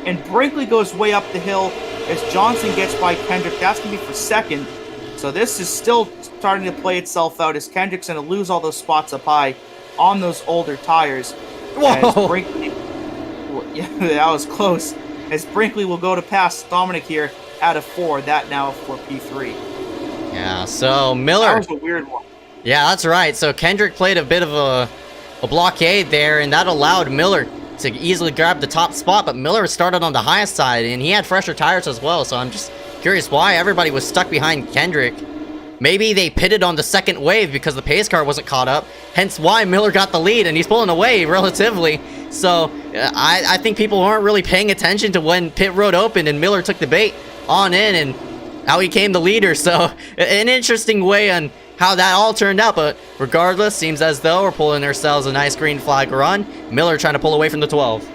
And Brinkley goes way up the hill as Johnson gets by Kendrick. That's going to be for second. So this is still starting to play itself out as Kendrick's going to lose all those spots up high on those older tires. Whoa! Brinkley, yeah, that was close. As Brinkley will go to pass Dominic here out of 4. That now for P3. Yeah, so Miller... That was a weird one. Yeah, that's right. So Kendrick played a bit of a blockade there, and that allowed Miller to easily grab the top spot, but Miller started on the highest side, and he had fresher tires as well, so I'm just curious why everybody was stuck behind Kendrick. Maybe they pitted on the second wave because the pace car wasn't caught up, hence why Miller got the lead, and he's pulling away relatively. So, I think people aren't really paying attention to when pit road opened and Miller took the bait on in and how he came the leader. So an interesting way on how that all turned out, but regardless, seems as though we're pulling ourselves a nice green flag run. Miller trying to pull away from the 12.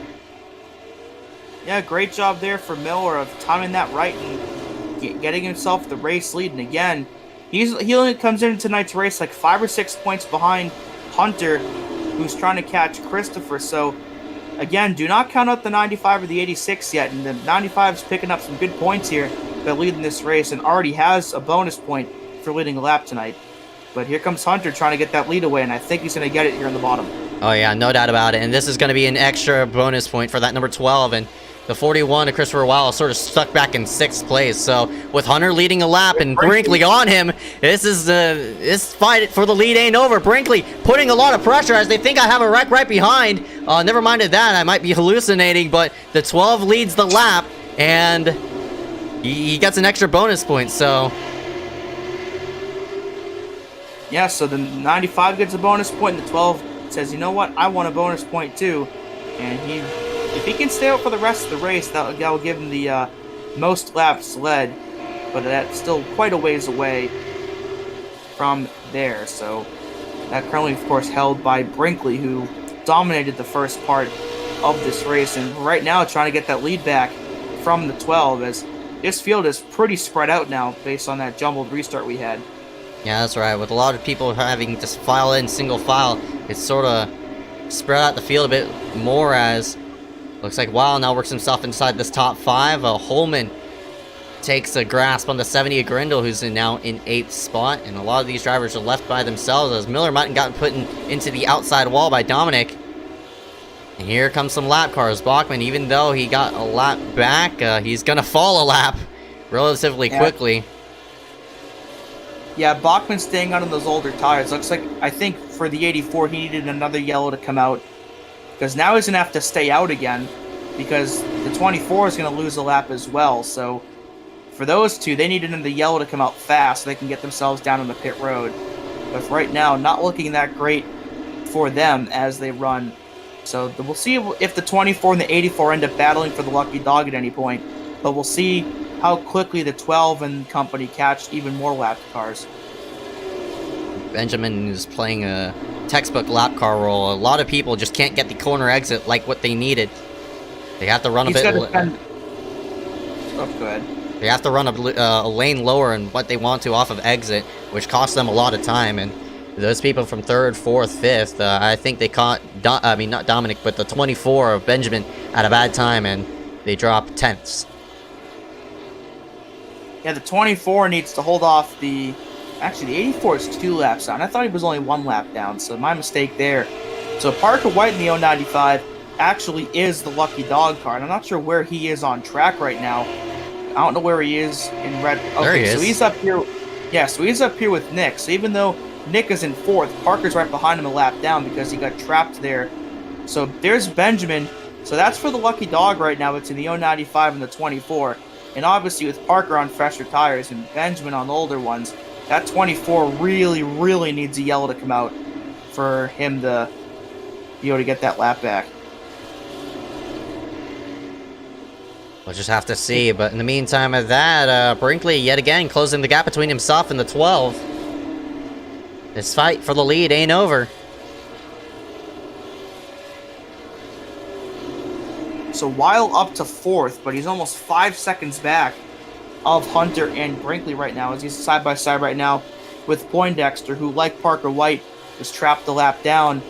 Yeah, great job there for Miller of timing that right and getting himself the race lead. And again, he only comes into tonight's race like 5 or 6 points behind Hunter, who's trying to catch Christopher. So again, do not count out the 95 or the 86 yet. And the 95 is picking up some good points here by leading this race and already has a bonus point for leading a lap tonight. But here comes Hunter trying to get that lead away, and I think he's going to get it here in the bottom. Oh yeah, no doubt about it. And this is going to be an extra bonus point for that number 12. And the 41 of Christopher Wallace sort of stuck back in 6th place. So with Hunter leading a lap and Brinkley on him, this fight for the lead ain't over. Brinkley putting a lot of pressure as they think I have a wreck right behind. Never minded that, I might be hallucinating, but the 12 leads the lap and he gets an extra bonus point. So yeah, so the 95 gets a bonus point, and the 12 says, you know what, I want a bonus point too. And if he can stay out for the rest of the race, that'll give him the most laps led. But that's still quite a ways away from there. So that currently, of course, held by Brinkley, who dominated the first part of this race. And right now trying to get that lead back from the 12, as this field is pretty spread out now based on that jumbled restart we had. yeah, that's right. With a lot of people having to file in single file, it's sort of spread out the field a bit more, as looks like Weil now works himself inside this top 5. Holman takes a grasp on the 70 of Grindle, who's now in 8th spot, and a lot of these drivers are left by themselves as Miller might have gotten put into the outside wall by Dominic. And here comes some lap cars. Bachman, even though he got a lap back, he's gonna fall a lap relatively quickly. Yeah, Bachman's staying out on those older tires. Looks like, I think for the 84, he needed another yellow to come out, because now he's going to have to stay out again, because the 24 is going to lose a lap as well. So for those two, they needed the yellow to come out fast so they can get themselves down on the pit road. But right now, not looking that great for them as they run. So we'll see if the 24 and the 84 end up battling for the lucky dog at any point. But we'll see how quickly the 12 and company catch even more lap cars. Benjamin is playing a textbook lap car role. A lot of people just can't get the corner exit like what they needed. They have to run a bit. Oh, good. They have to run a lane lower than what they want to off of exit, which costs them a lot of time. And those people from 3rd, 4th, 5th, I think they caught, not Dominic, but the 24 of Benjamin at a bad time, and they drop 10ths. Yeah, the 24 needs to hold off the... Actually, the 84 is 2 laps down. I thought he was only 1 lap down, so my mistake there. So Parker White in the 095 actually is the lucky dog car. And I'm not sure where he is on track right now. I don't know where he is in red. Okay, there he is. So he's up here. Yeah, so he's up here with Nick. So even though Nick is in 4th, Parker's right behind him a lap down because he got trapped there. So there's Benjamin. So that's for the lucky dog right now. It's in the 095 and the 24. And obviously with Parker on fresher tires and Benjamin on older ones, that 24 really, really needs a yellow to come out for him to be able to get that lap back. We'll just have to see. But in the meantime of that, Brinkley yet again closing the gap between himself and the 12. This fight for the lead ain't over. So Weil up to 4th, but he's almost 5 seconds back of Hunter and Brinkley right now, as he's side by side right now with Poindexter, who, like Parker White, was trapped a lap down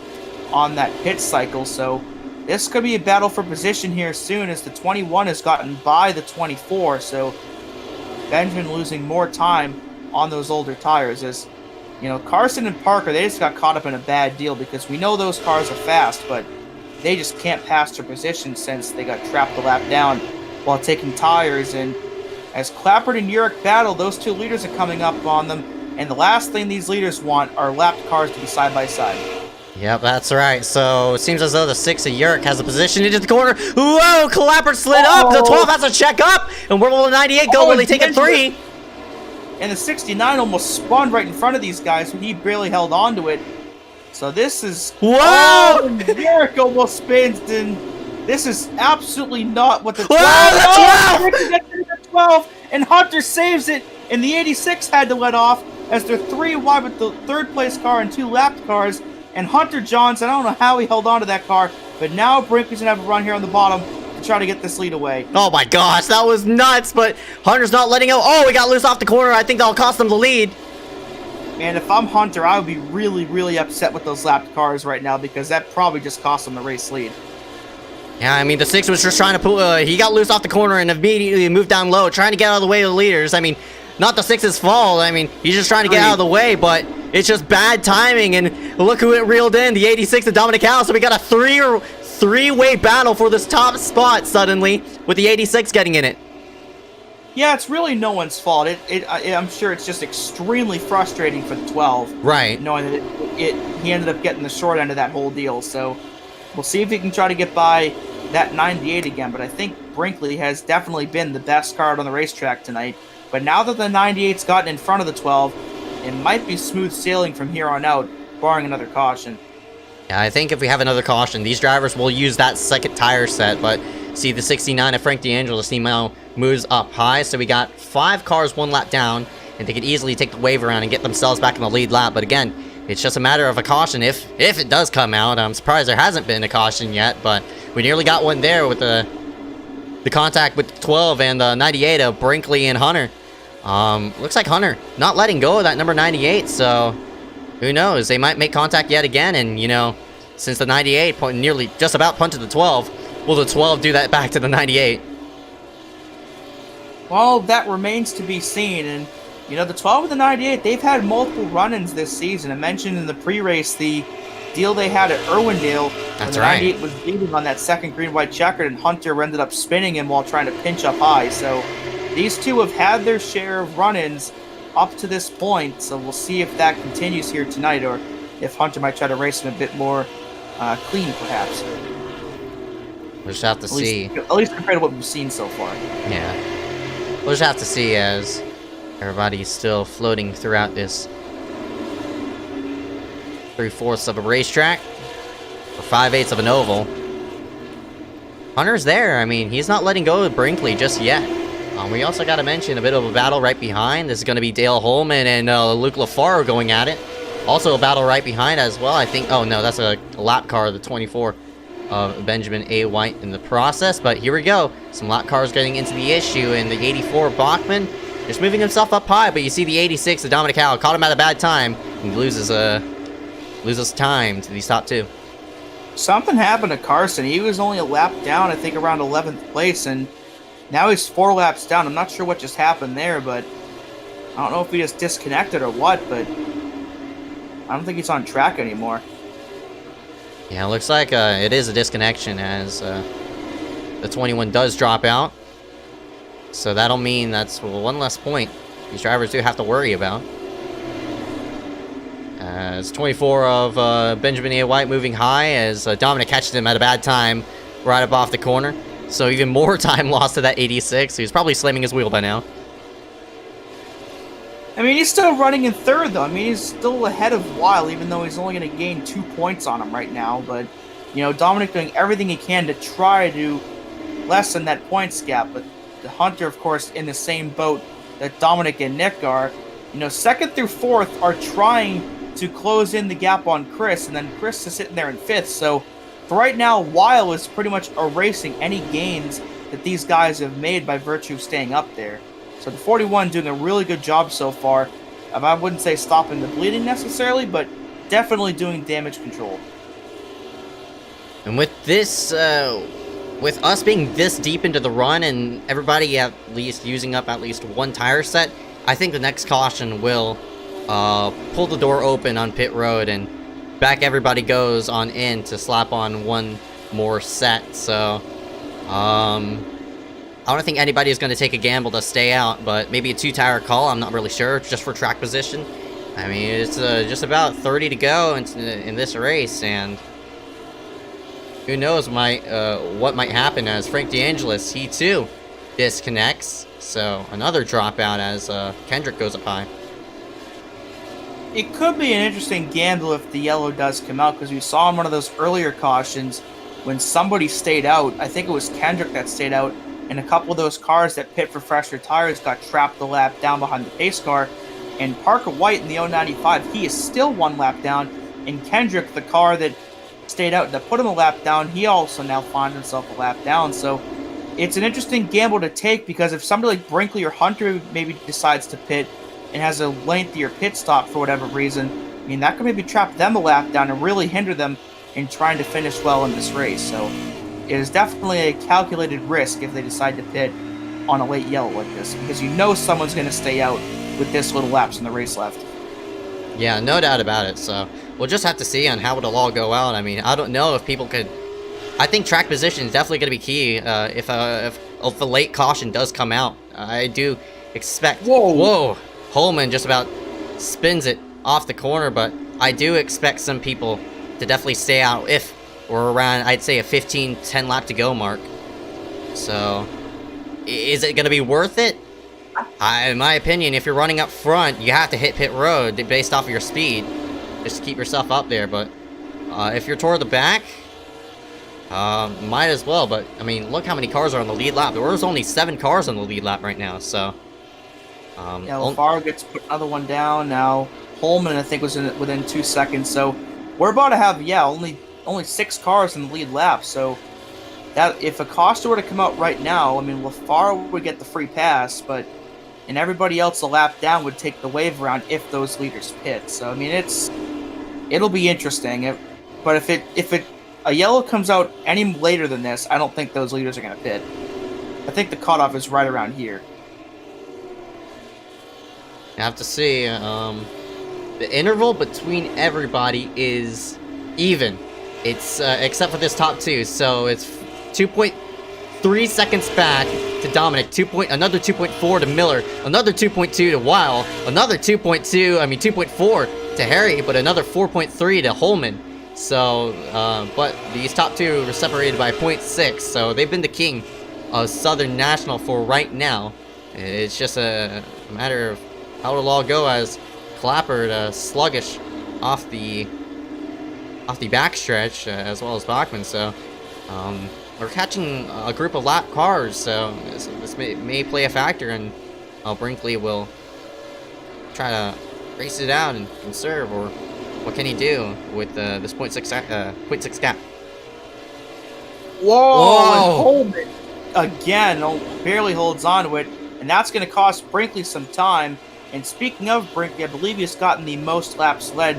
on that pit cycle. So this could be a battle for position here soon, as the 21 has gotten by the 24. So Benjamin losing more time on those older tires, as you know, Carson and Parker, they just got caught up in a bad deal, because we know those cars are fast, but they just can't pass their position since they got trapped a lap down while taking tires. And as Clappert and Urich battle, those 2 leaders are coming up on them, and the last thing these leaders want are lapped cars to be side by side. Yep, that's right. So it seems as though the 6 of Urich has a position into the corner. Whoa, Clappert slid up. The 12 has to check up. And where will the 98 go? Will he take a 3? And the 69 almost spun right in front of these guys, and he barely held on to it. So this is... Whoa! Oh, Urich almost spins, and This is absolutely not what the 12. Wow, the 12! Ricky gets into the 12, and Hunter saves it, and the 86 had to let off as they're 3 wide with the third place car and 2 lapped cars. And Hunter Johnson, I don't know how he held on to that car, but now Brinkley's going to have a run here on the bottom to try to get this lead away. Oh my gosh, that was nuts, but Hunter's not letting go. Oh, he got loose off the corner. I think that'll cost him the lead. Man, if I'm Hunter, I would be really, really upset with those lapped cars right now because that probably just cost him the race lead. Yeah, I mean, the 6 was just trying to pull, he got loose off the corner and immediately moved down low, trying to get out of the way of the leaders. I mean, not the 6's fault. I mean, he's just trying to get out of the way, but it's just bad timing, and look who it reeled in, the 86 and Dominic Howell. So we got a three-way battle for this top spot suddenly, with the 86 getting in it. Yeah, it's really no one's fault. I'm sure it's just extremely frustrating for the 12. Right. Knowing that he ended up getting the short end of that whole deal, so we'll see if he can try to get by that 98 again, but I think Brinkley has definitely been the best card on the racetrack tonight. But now that the 98's gotten in front of the 12, it might be smooth sailing from here on out, barring another caution. Yeah, I think if we have another caution, these drivers will use that second tire set, but see the 69 of Frank D'Angelo's team now moves up high, so we got 5 cars 1 lap down, and they could easily take the wave around and get themselves back in the lead lap. But again, it's just a matter of a caution if it does come out. I'm surprised there hasn't been a caution yet, but we nearly got one there with the contact with the 12 and the 98 of Brinkley and Hunter. Looks like Hunter not letting go of that number 98, so who knows? They might make contact yet again, and, you know, since the 98 nearly just about punted the 12, will the 12 do that back to the 98? Well, that remains to be seen, and, you know, the 12 and the 98, they've had multiple run-ins this season. I mentioned in the pre-race the deal they had at Irwindale. That's when the right. 98 was leading on that second green-white checkered, and Hunter ended up spinning him while trying to pinch up high, so these two have had their share of run-ins up to this point, so we'll see if that continues here tonight, or if Hunter might try to race him a bit more clean, perhaps. We'll just have to see. At least compared to what we've seen so far. Yeah. We'll just have to see as everybody's still floating throughout this 3/4 of a racetrack, or 5/8 of an oval. Hunter's there. I mean, he's not letting go of Brinkley just yet. We also got to mention a bit of a battle right behind. This is going to be Dale Holman and Luke LaFaro going at it. Also a battle right behind as well, I think. Oh, no, that's a lap car, the 24 of Benjamin A. White in the process. But here we go. Some lap cars getting into the issue, and the 84 Bachman just moving himself up high. But you see the 86 of Dominic Howell caught him at a bad time, and he loses time to these top 2. Something happened to Carson. He was only a lap down, I think around 11th place, and now he's 4 laps down. I'm not sure what just happened there, but I don't know if he just disconnected or what, but I don't think he's on track anymore. Yeah, it looks like it is a disconnection as the 21 does drop out. So that'll mean that's one less point these drivers do have to worry about. As 24 of Benjamin A. White moving high as Dominic catches him at a bad time right up off the corner. So even more time lost to that 86. He's probably slamming his wheel by now. I mean, he's still running in third, though. I mean, he's still ahead of Weil, even though he's only going to gain 2 points on him right now. But, you know, Dominic doing everything he can to try to lessen that points gap. But the Hunter, of course, in the same boat that Dominic and Nick are. You know, 2nd through 4th are trying to close in the gap on Chris, and then Chris is sitting there in 5th. So, for right now, Weil is pretty much erasing any gains that these guys have made by virtue of staying up there. So the 41 doing a really good job so far. I wouldn't say stopping the bleeding necessarily, but definitely doing damage control. And with this, with us being this deep into the run and everybody at least using up at least 1 tire set, I think the next caution will pull the door open on pit road and back everybody goes on in to slap on 1 more set. So, I don't think anybody is going to take a gamble to stay out, but maybe a 2-tire call, I'm not really sure, just for track position. I mean, it's just about 30 to go in this race, and who knows what might happen as Frank DeAngelis, he too disconnects. So another dropout as Kendrick goes up high. It could be an interesting gamble if the yellow does come out, because we saw in one of those earlier cautions when somebody stayed out. I think it was Kendrick that stayed out, and a couple of those cars that pit for fresher tires got trapped the lap down behind the pace car. And Parker White in the 095, he is still 1 lap down, and Kendrick, the car that stayed out that put him a lap down, he also now finds himself a lap down. So it's an interesting gamble to take, because if somebody like Brinkley or Hunter maybe decides to pit and has a lengthier pit stop for whatever reason, I mean, that could maybe trap them a lap down and really hinder them in trying to finish well in this race. So it is definitely a calculated risk if they decide to pit on a late yellow like this, because you know someone's going to stay out with this little laps in the race left. Yeah, no doubt about it. So we'll just have to see on how it'll all go out. I mean, I don't know if people could... I think track position is definitely going to be key if a late caution does come out. I do expect... Whoa! Holman just about spins it off the corner, but I do expect some people to definitely stay out if we're around, I'd say, a 15-10 lap to go mark. So, is it going to be worth it? In my opinion, if you're running up front, you have to hit pit road based off of your speed, just to keep yourself up there. But if you're toward the back, might as well. But I mean, look how many cars are on the lead lap. There's only 7 cars on the lead lap right now. So yeah, LaFaro gets put another one down now. Holman, I think, was within 2 seconds. So we're about to have only 6 cars in the lead lap. So that if Acosta were to come out right now, I mean, LaFaro would get the free pass, and everybody else a lap down would take the wave around if those leaders pit. So I mean, it'll be interesting. But if a yellow comes out any later than this, I don't think those leaders are going to pit. I think the cutoff is right around here. You have to see. The interval between everybody is even. It's except for this top 2, so it's 2.3 seconds back to Dominic, another 2.4 to Miller, another 2.2 to Weil, another 2.4 to Harry, but another 4.3 to Holman. So, but these top 2 are separated by 0.6, so they've been the king of Southern National for right now. It's just a matter of how it'll all go, as Clapper sluggish off the backstretch, as well as Bachman. So we're catching a group of lap cars, so this may play a factor, and Brinkley will try to race it out and conserve, or what can he do with this 0.6 gap? Whoa! Holman again barely holds on to it, and that's going to cost Brinkley some time. And speaking of Brinkley, I believe he's gotten the most laps led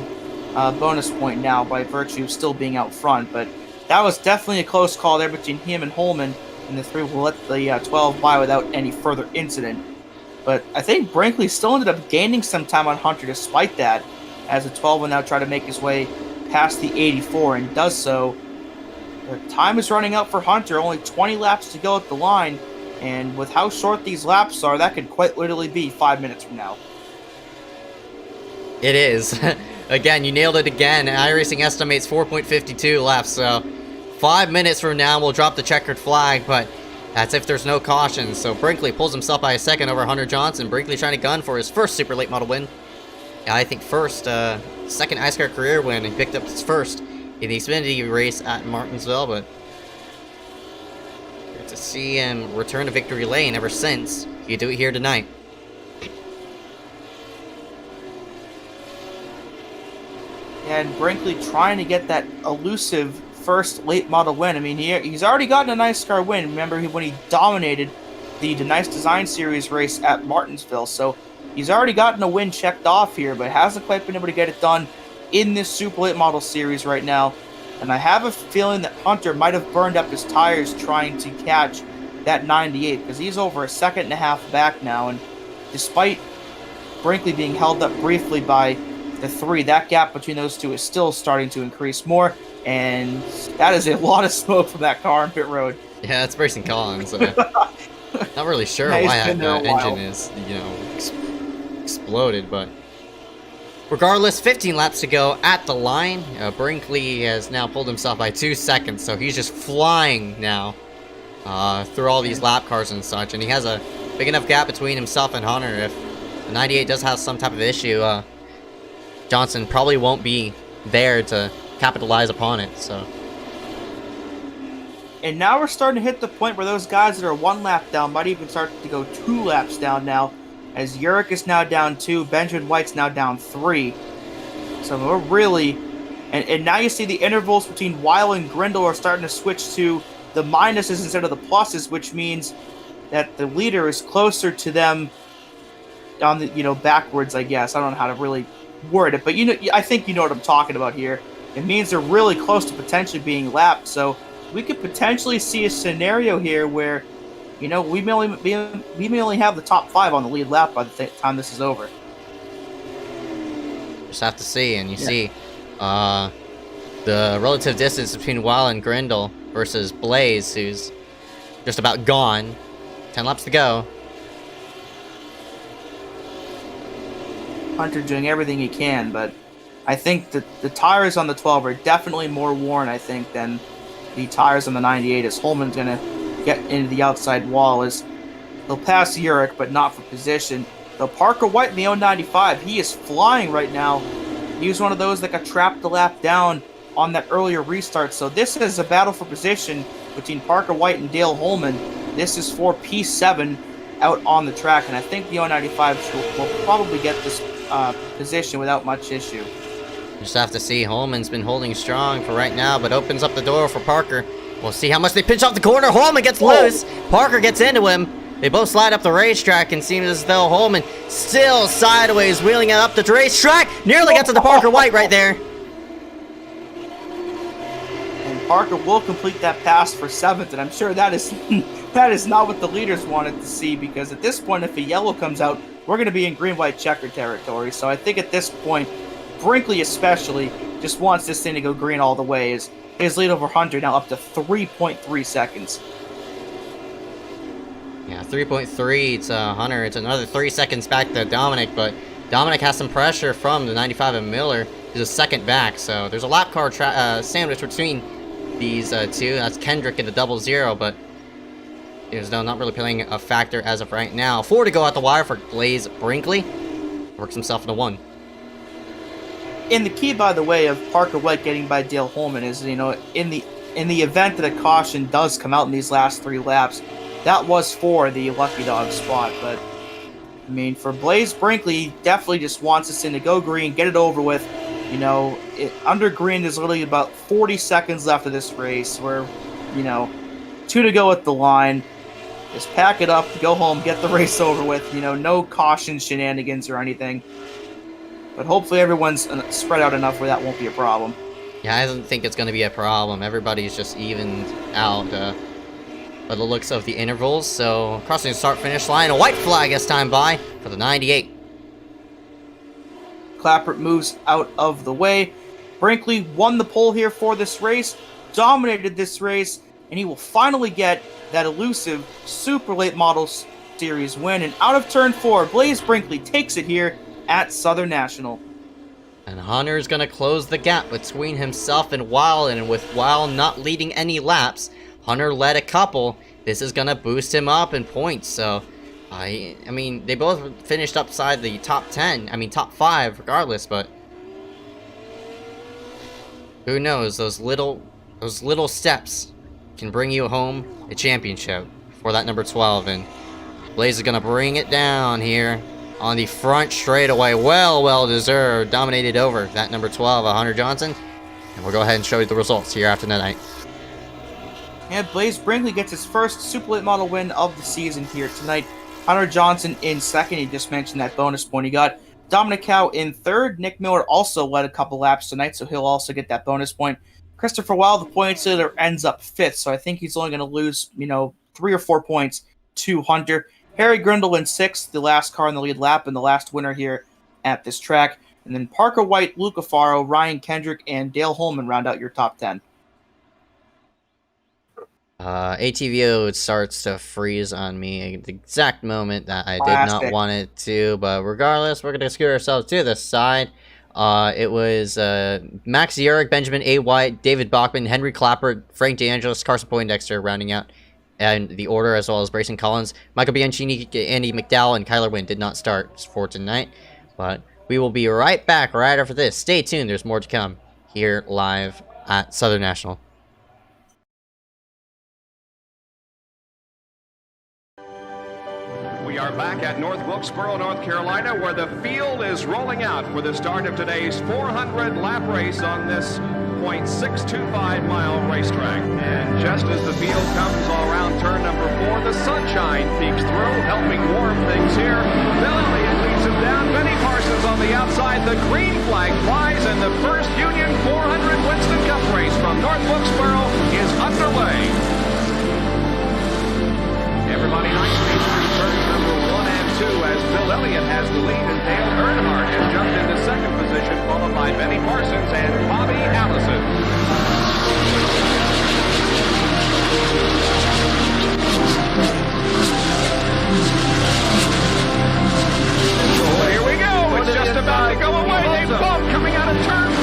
bonus point now by virtue of still being out front. But that was definitely a close call there between him and Holman, and the 3 will let the 12 by without any further incident. But I think Brinkley still ended up gaining some time on Hunter despite that, as the 12 will now try to make his way past the 84 and does so. The time is running out for Hunter, only 20 laps to go at the line. And with how short these laps are, that could quite literally be 5 minutes from now. It is. Again, you nailed it again. iRacing estimates 4.52 laps, so 5 minutes from now we'll drop the checkered flag, but that's if there's no caution. So Brinkley pulls himself by a second over Hunter Johnson. Brinkley trying to gun for his first super late model win. I think second iSCAR career win. He picked up his first in the Xfinity race at Martinsville, but to see him return to victory lane ever since. You do it here tonight. And Brinkley trying to get that elusive first late model win. I mean, he's already gotten a nice car win. Remember when he dominated the Nice Design Series race at Martinsville. So he's already gotten a win checked off here, but hasn't quite been able to get it done in this Super Late Model Series right now. And I have a feeling that Hunter might have burned up his tires trying to catch that 98, because he's over a second and a half back now. And despite Brinkley being held up briefly by the 3, that gap between those 2 is still starting to increase more. And that is a lot of smoke from that car on pit road. Yeah, that's Bryson Collins. Not really sure why that engine is, exploded, but regardless, 15 laps to go at the line. Brinkley has now pulled himself by 2 seconds, so he's just flying now through all these lap cars and such, and he has a big enough gap between himself and Hunter. If the 98 does have some type of issue, Johnson probably won't be there to capitalize upon it. So And now we're starting to hit the point where those guys that are 1 lap down might even start to go 2 laps down now, as Urich is now down 2, Benjamin White's now down 3. So we're really... And now you see the intervals between Weil and Grindle are starting to switch to the minuses instead of the pluses, which means that the leader is closer to them on the, backwards, I guess. I don't know how to really word it, but I think you know what I'm talking about here. It means they're really close to potentially being lapped, so we could potentially see a scenario here where, we may only have the top 5 on the lead lap by the time this is over. Just have to see, and you see the relative distance between Weil and Grindle versus Blaze, who's just about gone. 10 laps to go. Hunter doing everything he can, but I think that the tires on the 12 are definitely more worn, I think, than the tires on the 98, as Holman's going to get into the outside wall. As he'll pass Urich, but not for position. Though Parker White in the 095, he is flying right now. He was one of those that got trapped the lap down on that earlier restart. So this is a battle for position between Parker White and Dale Holman. This is for P7 out on the track, and I think the 095 will probably get this position without much issue. Just have to see. Holman's been holding strong for right now, but opens up the door for Parker. We'll see how much they pinch off the corner. Holman gets loose. Parker gets into him. They both slide up the racetrack, and seems as though Holman still sideways wheeling it up the racetrack. Nearly gets to the Parker White right there. And Parker will complete that pass for 7th, and I'm sure that is that is not what the leaders wanted to see, because at this point, if a yellow comes out, we're going to be in green-white checker territory. So I think at this point, Brinkley especially just wants this thing to go green all the way. His lead over Hunter now up to 3.3 seconds. Yeah, 3.3 to Hunter. It's another 3 seconds back to Dominic, but Dominic has some pressure from the 95 and Miller. He's a second back, so there's a lap car sandwich between these two. That's Kendrick in the 00, but there's not really playing a factor as of right now. 4 to go out the wire for Blaze Brinkley. Works himself into 1. And the key, by the way, of Parker White getting by Dale Holman is, in the event that a caution does come out in these last 3 laps, that was for the Lucky Dog spot. But, I mean, for Blaze Brinkley, definitely just wants this thing to go green, get it over with. Under green, there's literally about 40 seconds left of this race. We're, 2 to go at the line. Just pack it up, go home, get the race over with. No caution shenanigans or anything. But hopefully everyone's spread out enough where that won't be a problem. Yeah, I don't think it's going to be a problem. Everybody's just evened out by the looks of the intervals. So, crossing the start-finish line, a white flag this time by for the 98. Clappert moves out of the way. Brinkley won the pole here for this race, dominated this race, and he will finally get that elusive Super Late Model Series win. And out of turn 4, Blaze Brinkley takes it here at Southern National. And Hunter's going to close the gap between himself and Weil, and with Weil not leading any laps, Hunter led a couple. This is going to boost him up in points, so I mean, they both finished upside the top 10, top 5 regardless, but who knows, those little steps can bring you home a championship for that number 12, and Blaze is going to bring it down here on the front straightaway. Well deserved. Dominated over that number 12, Hunter Johnson. And we'll go ahead and show you the results here after the night. And Blaze Brinkley gets his first Super Late Model win of the season here tonight. Hunter Johnson in second. He just mentioned that bonus point he got. Dominic Howe in third. Nick Miller also led a couple laps tonight, so he'll also get that bonus point. Christopher Weil, the points leader, ends up fifth, so I think he's only going to lose, 3 or 4 points to Hunter. Harry Grindle in sixth, the last car in the lead lap and the last winner here at this track. And then Parker White, Luca Faro, Ryan Kendrick, and Dale Holman round out your top 10. ATVO starts to freeze on me at the exact moment that I Classic. did not want it to, but regardless, we're going to scoot ourselves to the side. It was Max Urich, Benjamin A. White, David Bachman, Henry Clapper, Frank DeAngelis, Carson Poindexter rounding out and the order, as well as Brayson Collins. Michael Bianchini, Andy McDowell, and Kyler Wynn did not start for tonight, but we will be right back right after this. Stay tuned, there's more to come here live at Southern National. We are back at North Wilkesboro, North Carolina, where the field is rolling out for the start of today's 400-lap race on this .625-mile racetrack. And just as the field comes all around turn number 4, the sunshine peeks through, helping warm things here. Bill Elliott leads him down. Benny Parsons on the outside. The green flag flies, and the first Union 400 Winston Cup race from North Wilkesboro is underway. Everybody nicely through turns number 1 and 2 as Bill Elliott has the lead, and Dale Earnhardt has jumped into second position, followed by Benny Parsons and Bobby Allison. So here we go. It's just about to go away. They bump coming out of turn 4.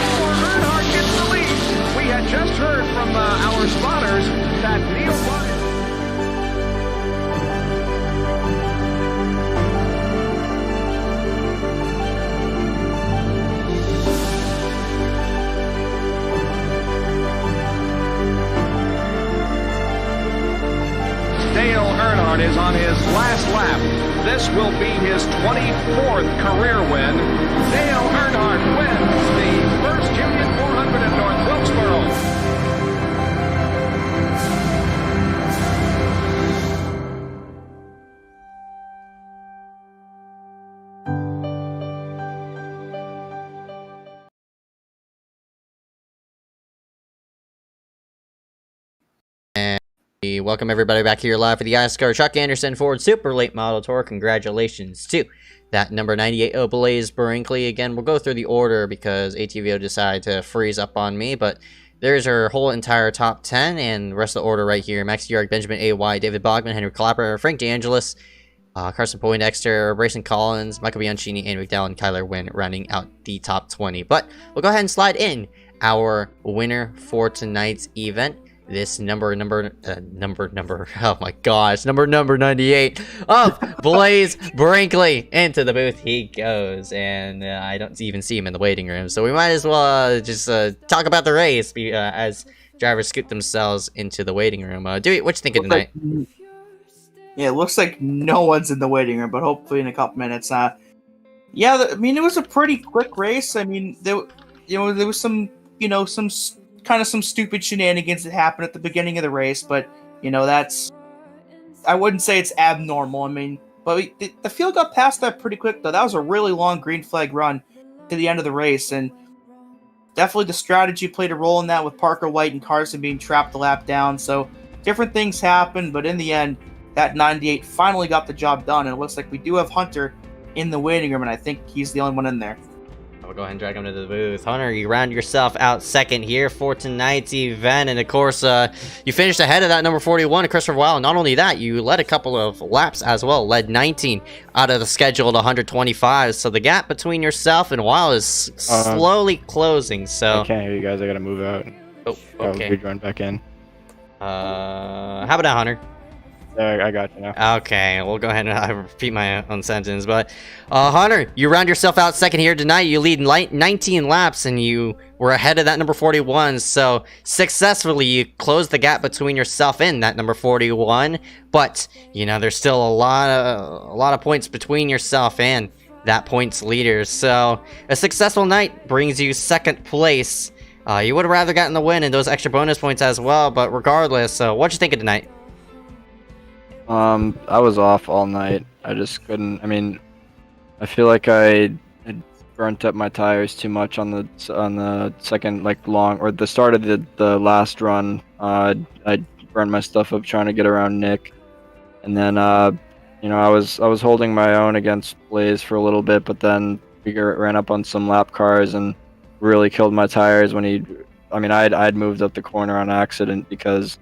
Earnhardt gets the lead. We had just heard from our spotters that Neil Ryan. Dale Earnhardt is on his last lap. This will be his 24th career win. Dale Earnhardt wins the first Union 400 at North Wilkesboro. Welcome everybody back here live for the iSCAR Chuck Anderson Ford Super Late Model Tour. Congratulations to that number 98 Blaze Brinkley. Again, we'll go through the order because ATVO decided to freeze up on me, but there's our whole entire top 10 and the rest of the order right here. Max York, Benjamin A.Y., David Bogman, Henry Clapper, Frank DeAngelis, Carson Poindexter, Brayson Collins, Michael Bianchini, Andy McDowell, and Kyler Wynn rounding out the top 20. But we'll go ahead and slide in our winner for tonight's event. This number, oh my gosh, number 98 of Blaze Brinkley. Into the booth he goes, and I don't even see him in the waiting room, so we might as well just talk about the race as drivers scoot themselves into the waiting room. Dewey, what you thinking tonight? Yeah, it looks like no one's in the waiting room, but hopefully in a couple minutes. Yeah, I mean, it was a pretty quick race. I mean, there was some some stupid shenanigans that happened at the beginning of the race, but I wouldn't say it's abnormal. I mean, but the field got past that pretty quick though. That was a really long green flag run to the end of the race, and definitely the strategy played a role in that with Parker White and Carson being trapped the lap down. So different things happened, but in the end, that 98 finally got the job done, and it looks like we do have Hunter in the waiting room, and I think he's the only one in there. We'll go ahead and drag him to the booth. Hunter, you round yourself out second here for tonight's event. And of course, you finished ahead of that number 41, Christopher Weil. Not only that, you led a couple of laps as well. Led 19 out of the scheduled 125. So the gap between yourself and Weil is slowly closing. So I can't hear you guys. I gotta move out. Oh, okay. I'll rejoin back in. How about that, Hunter? I got you now. Okay, we'll go ahead and repeat my own sentence. But Hunter, you round yourself out second here tonight. You lead 19 laps, and you were ahead of that number 41. So successfully, you closed the gap between yourself and that number 41. But there's still a lot of points between yourself and that points leader. So a successful night brings you second place. You would have rather gotten the win and those extra bonus points as well. But regardless, what you think of tonight? I was off all night. I just couldn't. I mean, I feel like I had burnt up my tires too much on the second long or the start of the last run. I burned my stuff up trying to get around Nick, and then I was holding my own against Blaze for a little bit, but then we ran up on some lap cars and really killed my tires when I'd moved up the corner on accident because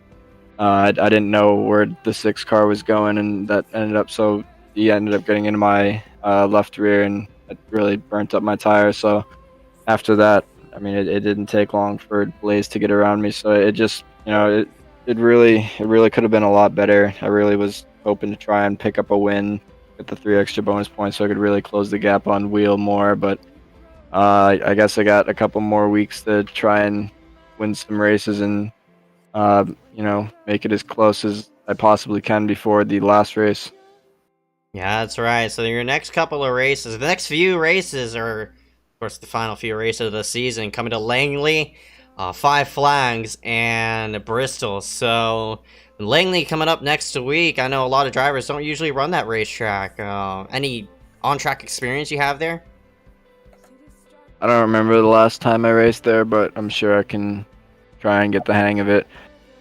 I didn't know where the 6 car was going, and that ended up getting into my left rear, and it really burnt up my tire. So after that, I mean, it didn't take long for Blaze to get around me. So it just, it really could have been a lot better. I really was hoping to try and pick up a win with the 3 extra bonus points so I could really close the gap on wheel more. But I guess I got a couple more weeks to try and win some races and make it as close as I possibly can before the last race. Yeah, that's right. So your next couple of races, the next few races are, of course, the final few races of the season coming to Langley, Five Flags, and Bristol. So Langley coming up next week. I know a lot of drivers don't usually run that racetrack. Any on-track experience you have there? I don't remember the last time I raced there, but I'm sure I can try and get the hang of it.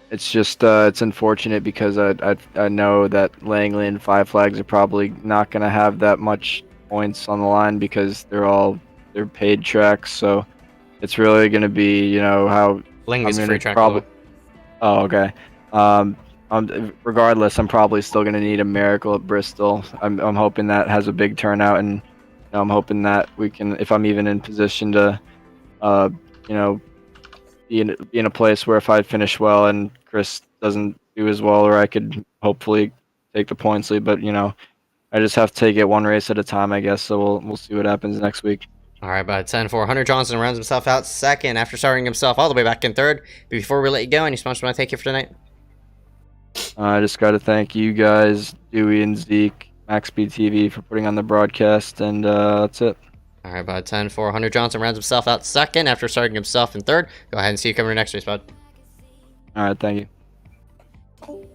It's just it's unfortunate because I know that Langley and Five Flags are probably not going to have that much points on the line because they're paid tracks. So it's really going to be how Langley's I'm free gonna track. probably. Oh, okay. Regardless, I'm probably still going to need a miracle at Bristol. I'm hoping that has a big turnout, and I'm hoping that we can, if I'm even in position to, you know, be in a place where if I finish well and Chris doesn't do as well, or I could hopefully take the points lead. But I just have to take it one race at a time, I guess. So we'll see what happens next week. All right, by 10-4, Hunter Johnson rounds himself out second after starting himself all the way back in third. But before we let you go, any sponsors want to thank you for tonight? I just got to thank you guys, Dewey and Zeke, MaxSpeed TV, for putting on the broadcast, and that's it. All right, by 10-4, Hunter Johnson rounds himself out second after starting himself in third. Go ahead and see you coming to next race, bud. All right, thank you. All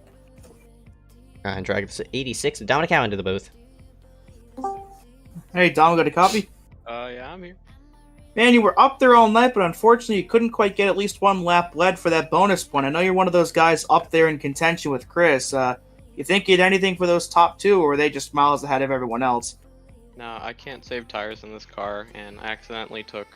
right, drag this 86 Dominic Cowan into the booth. Hey, Dom, got a copy? Yeah, I'm here. Man, you were up there all night, but unfortunately you couldn't quite get at least one lap led for that bonus point. I know you're one of those guys up there in contention with Chris. You think you had anything for those top two, or were they just miles ahead of everyone else? No, I can't save tires in this car, and I accidentally took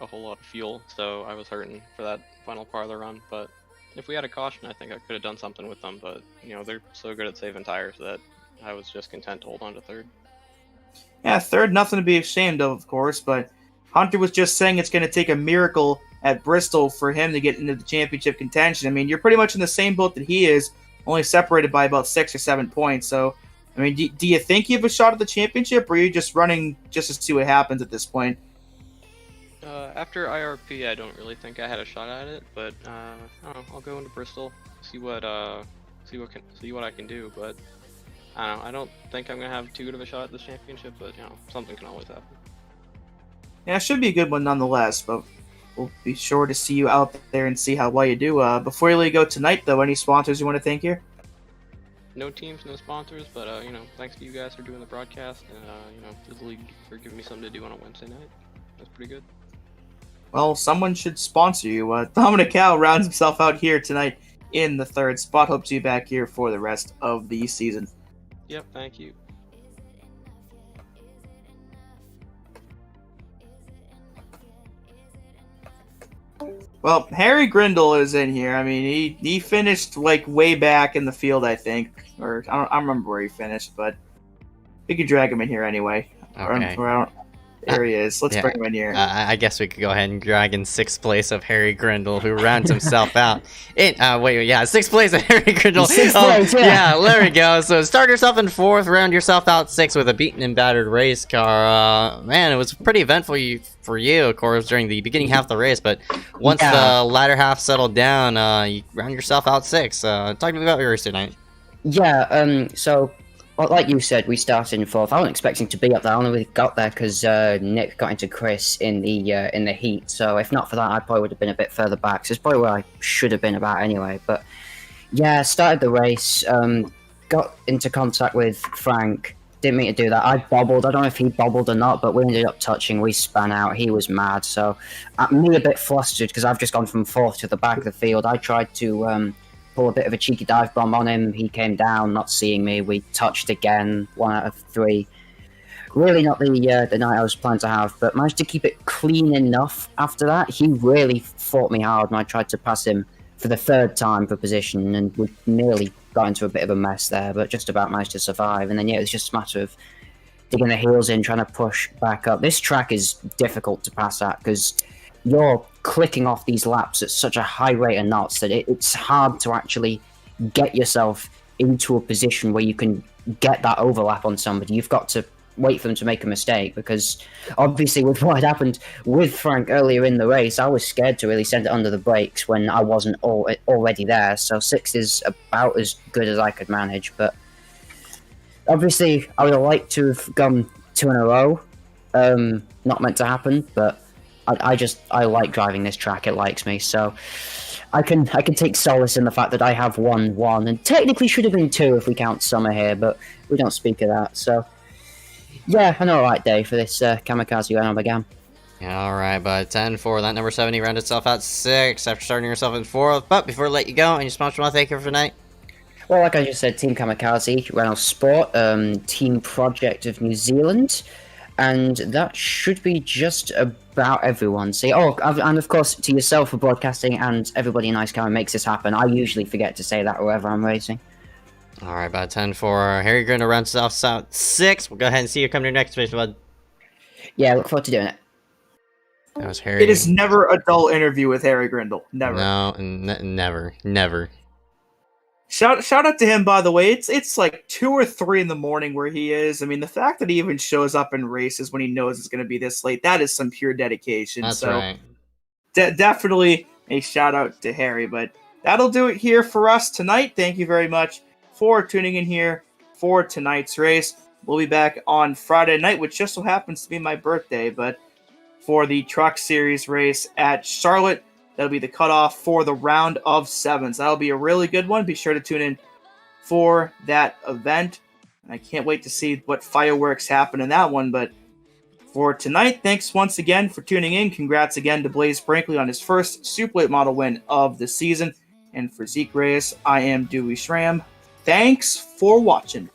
a whole lot of fuel, so I was hurting for that final part of the run. But if we had a caution, I think I could have done something with them. But they're so good at saving tires that I was just content to hold on to third. Yeah, third, nothing to be ashamed of course, but Hunter was just saying it's going to take a miracle at Bristol for him to get into the championship contention. I mean, you're pretty much in the same boat that he is, only separated by about 6 or 7 points. So, I mean, do you think you have a shot at the championship, or are you just running just to see what happens at this point? After IRP, I don't really think I had a shot at it, but I don't know, I'll go into Bristol, see what I can do. But I don't know, I don't think I'm gonna have too good of a shot at this championship, but something can always happen. Yeah, it should be a good one nonetheless, but we'll be sure to see you out there and see how well you do. Before you let go tonight, though, any sponsors you want to thank here? No teams, no sponsors, but thanks to you guys for doing the broadcast, and to the league for giving me something to do on a Wednesday night. That's pretty good. Well, someone should sponsor you. Dominic Cal rounds himself out here tonight in the third spot. Hope to see you back here for the rest of the season. Yep, thank you. Well, Harry Grindle is in here. I mean, he finished like way back in the field, I think, or I don't remember where he finished, but we could drag him in here anyway. Okay. There he is. Let's bring him in here. I guess we could go ahead and drag in 6th place of Harry Grindle, who rounds himself out. 6th place of Harry Grindle. 6th place, yeah, there we go. So start yourself in 4th, round yourself out 6th with a beaten and battered race car. Man, it was pretty eventful for you, of course, during the beginning half of the race, but once the latter half settled down, you round yourself out 6th. Talk to me about your race tonight. Yeah, so like you said, we started in 4th. I wasn't expecting to be up there. I only really got there because Nick got into Chris in the heat. So if not for that, I probably would have been a bit further back. So it's probably where I should have been about anyway. But yeah, started the race, got into contact with Frank. Didn't mean to do that. I bobbled. I don't know if he bobbled or not, but we ended up touching. We span out. He was mad. So me a bit flustered because I've just gone from 4th to the back of the field. I tried to pull a bit of a cheeky dive bomb on him. He came down, not seeing me. We touched again, 1 out of 3. Really not the night I was planning to have, but managed to keep it clean enough after that. He really fought me hard, and I tried to pass him for the 3rd time for position, and we nearly got into a bit of a mess there, but just about managed to survive. And then, it was just a matter of digging the heels in, trying to push back up. This track is difficult to pass at, because you're clicking off these laps at such a high rate of knots that it's hard to actually get yourself into a position where you can get that overlap on somebody. You've got to wait for them to make a mistake, because obviously with what had happened with Frank earlier in the race, I was scared to really send it under the brakes when I wasn't already there. So 6th is about as good as I could manage, but Obviously, I would have liked to have gone 2 in a row. Not meant to happen, but I like driving this track. It likes me, so I can take solace in the fact that I have won 1, and technically should have been 2 if we count summer here, but we don't speak of that. So yeah, an alright day for this kamikaze run I began. Alright, but 10-4, that number 70 rounded itself out 6 after starting yourself in 4th. But before I let you go, any sponsor want to thank you for tonight? Well, like I just said, Team Kamikaze, Reynolds Sport, Team Project of New Zealand, and that should be just about everyone. See, and of course to yourself for broadcasting and everybody in iSCAR who makes this happen. I usually forget to say that wherever I'm racing. Alright, about 10-4, Harry Grindle rounds itself out 6. We'll go ahead and see you come to your next race, bud. Yeah, look forward to doing it. That was Harry. It is never a dull interview with Harry Grindle. Never. No, never. Shout out to him, by the way. It's like 2 or 3 in the morning where he is. I mean, the fact that he even shows up in races when he knows it's going to be this late, that is some pure dedication. That's so, right. Definitely a shout out to Harry. But that'll do it here for us tonight. Thank you very much for tuning in here for tonight's race. We'll be back on Friday night, which just so happens to be my birthday, but for the Truck Series race at Charlotte. That'll be the cutoff for the round of 7s. That'll be a really good one. Be sure to tune in for that event. I can't wait to see what fireworks happen in that one. But for tonight, thanks once again for tuning in. Congrats again to Blaze Brinkley on his first Super Late Model win of the season. And for Ezeckiel Reyes, I am Dewey Schramm. Thanks for watching.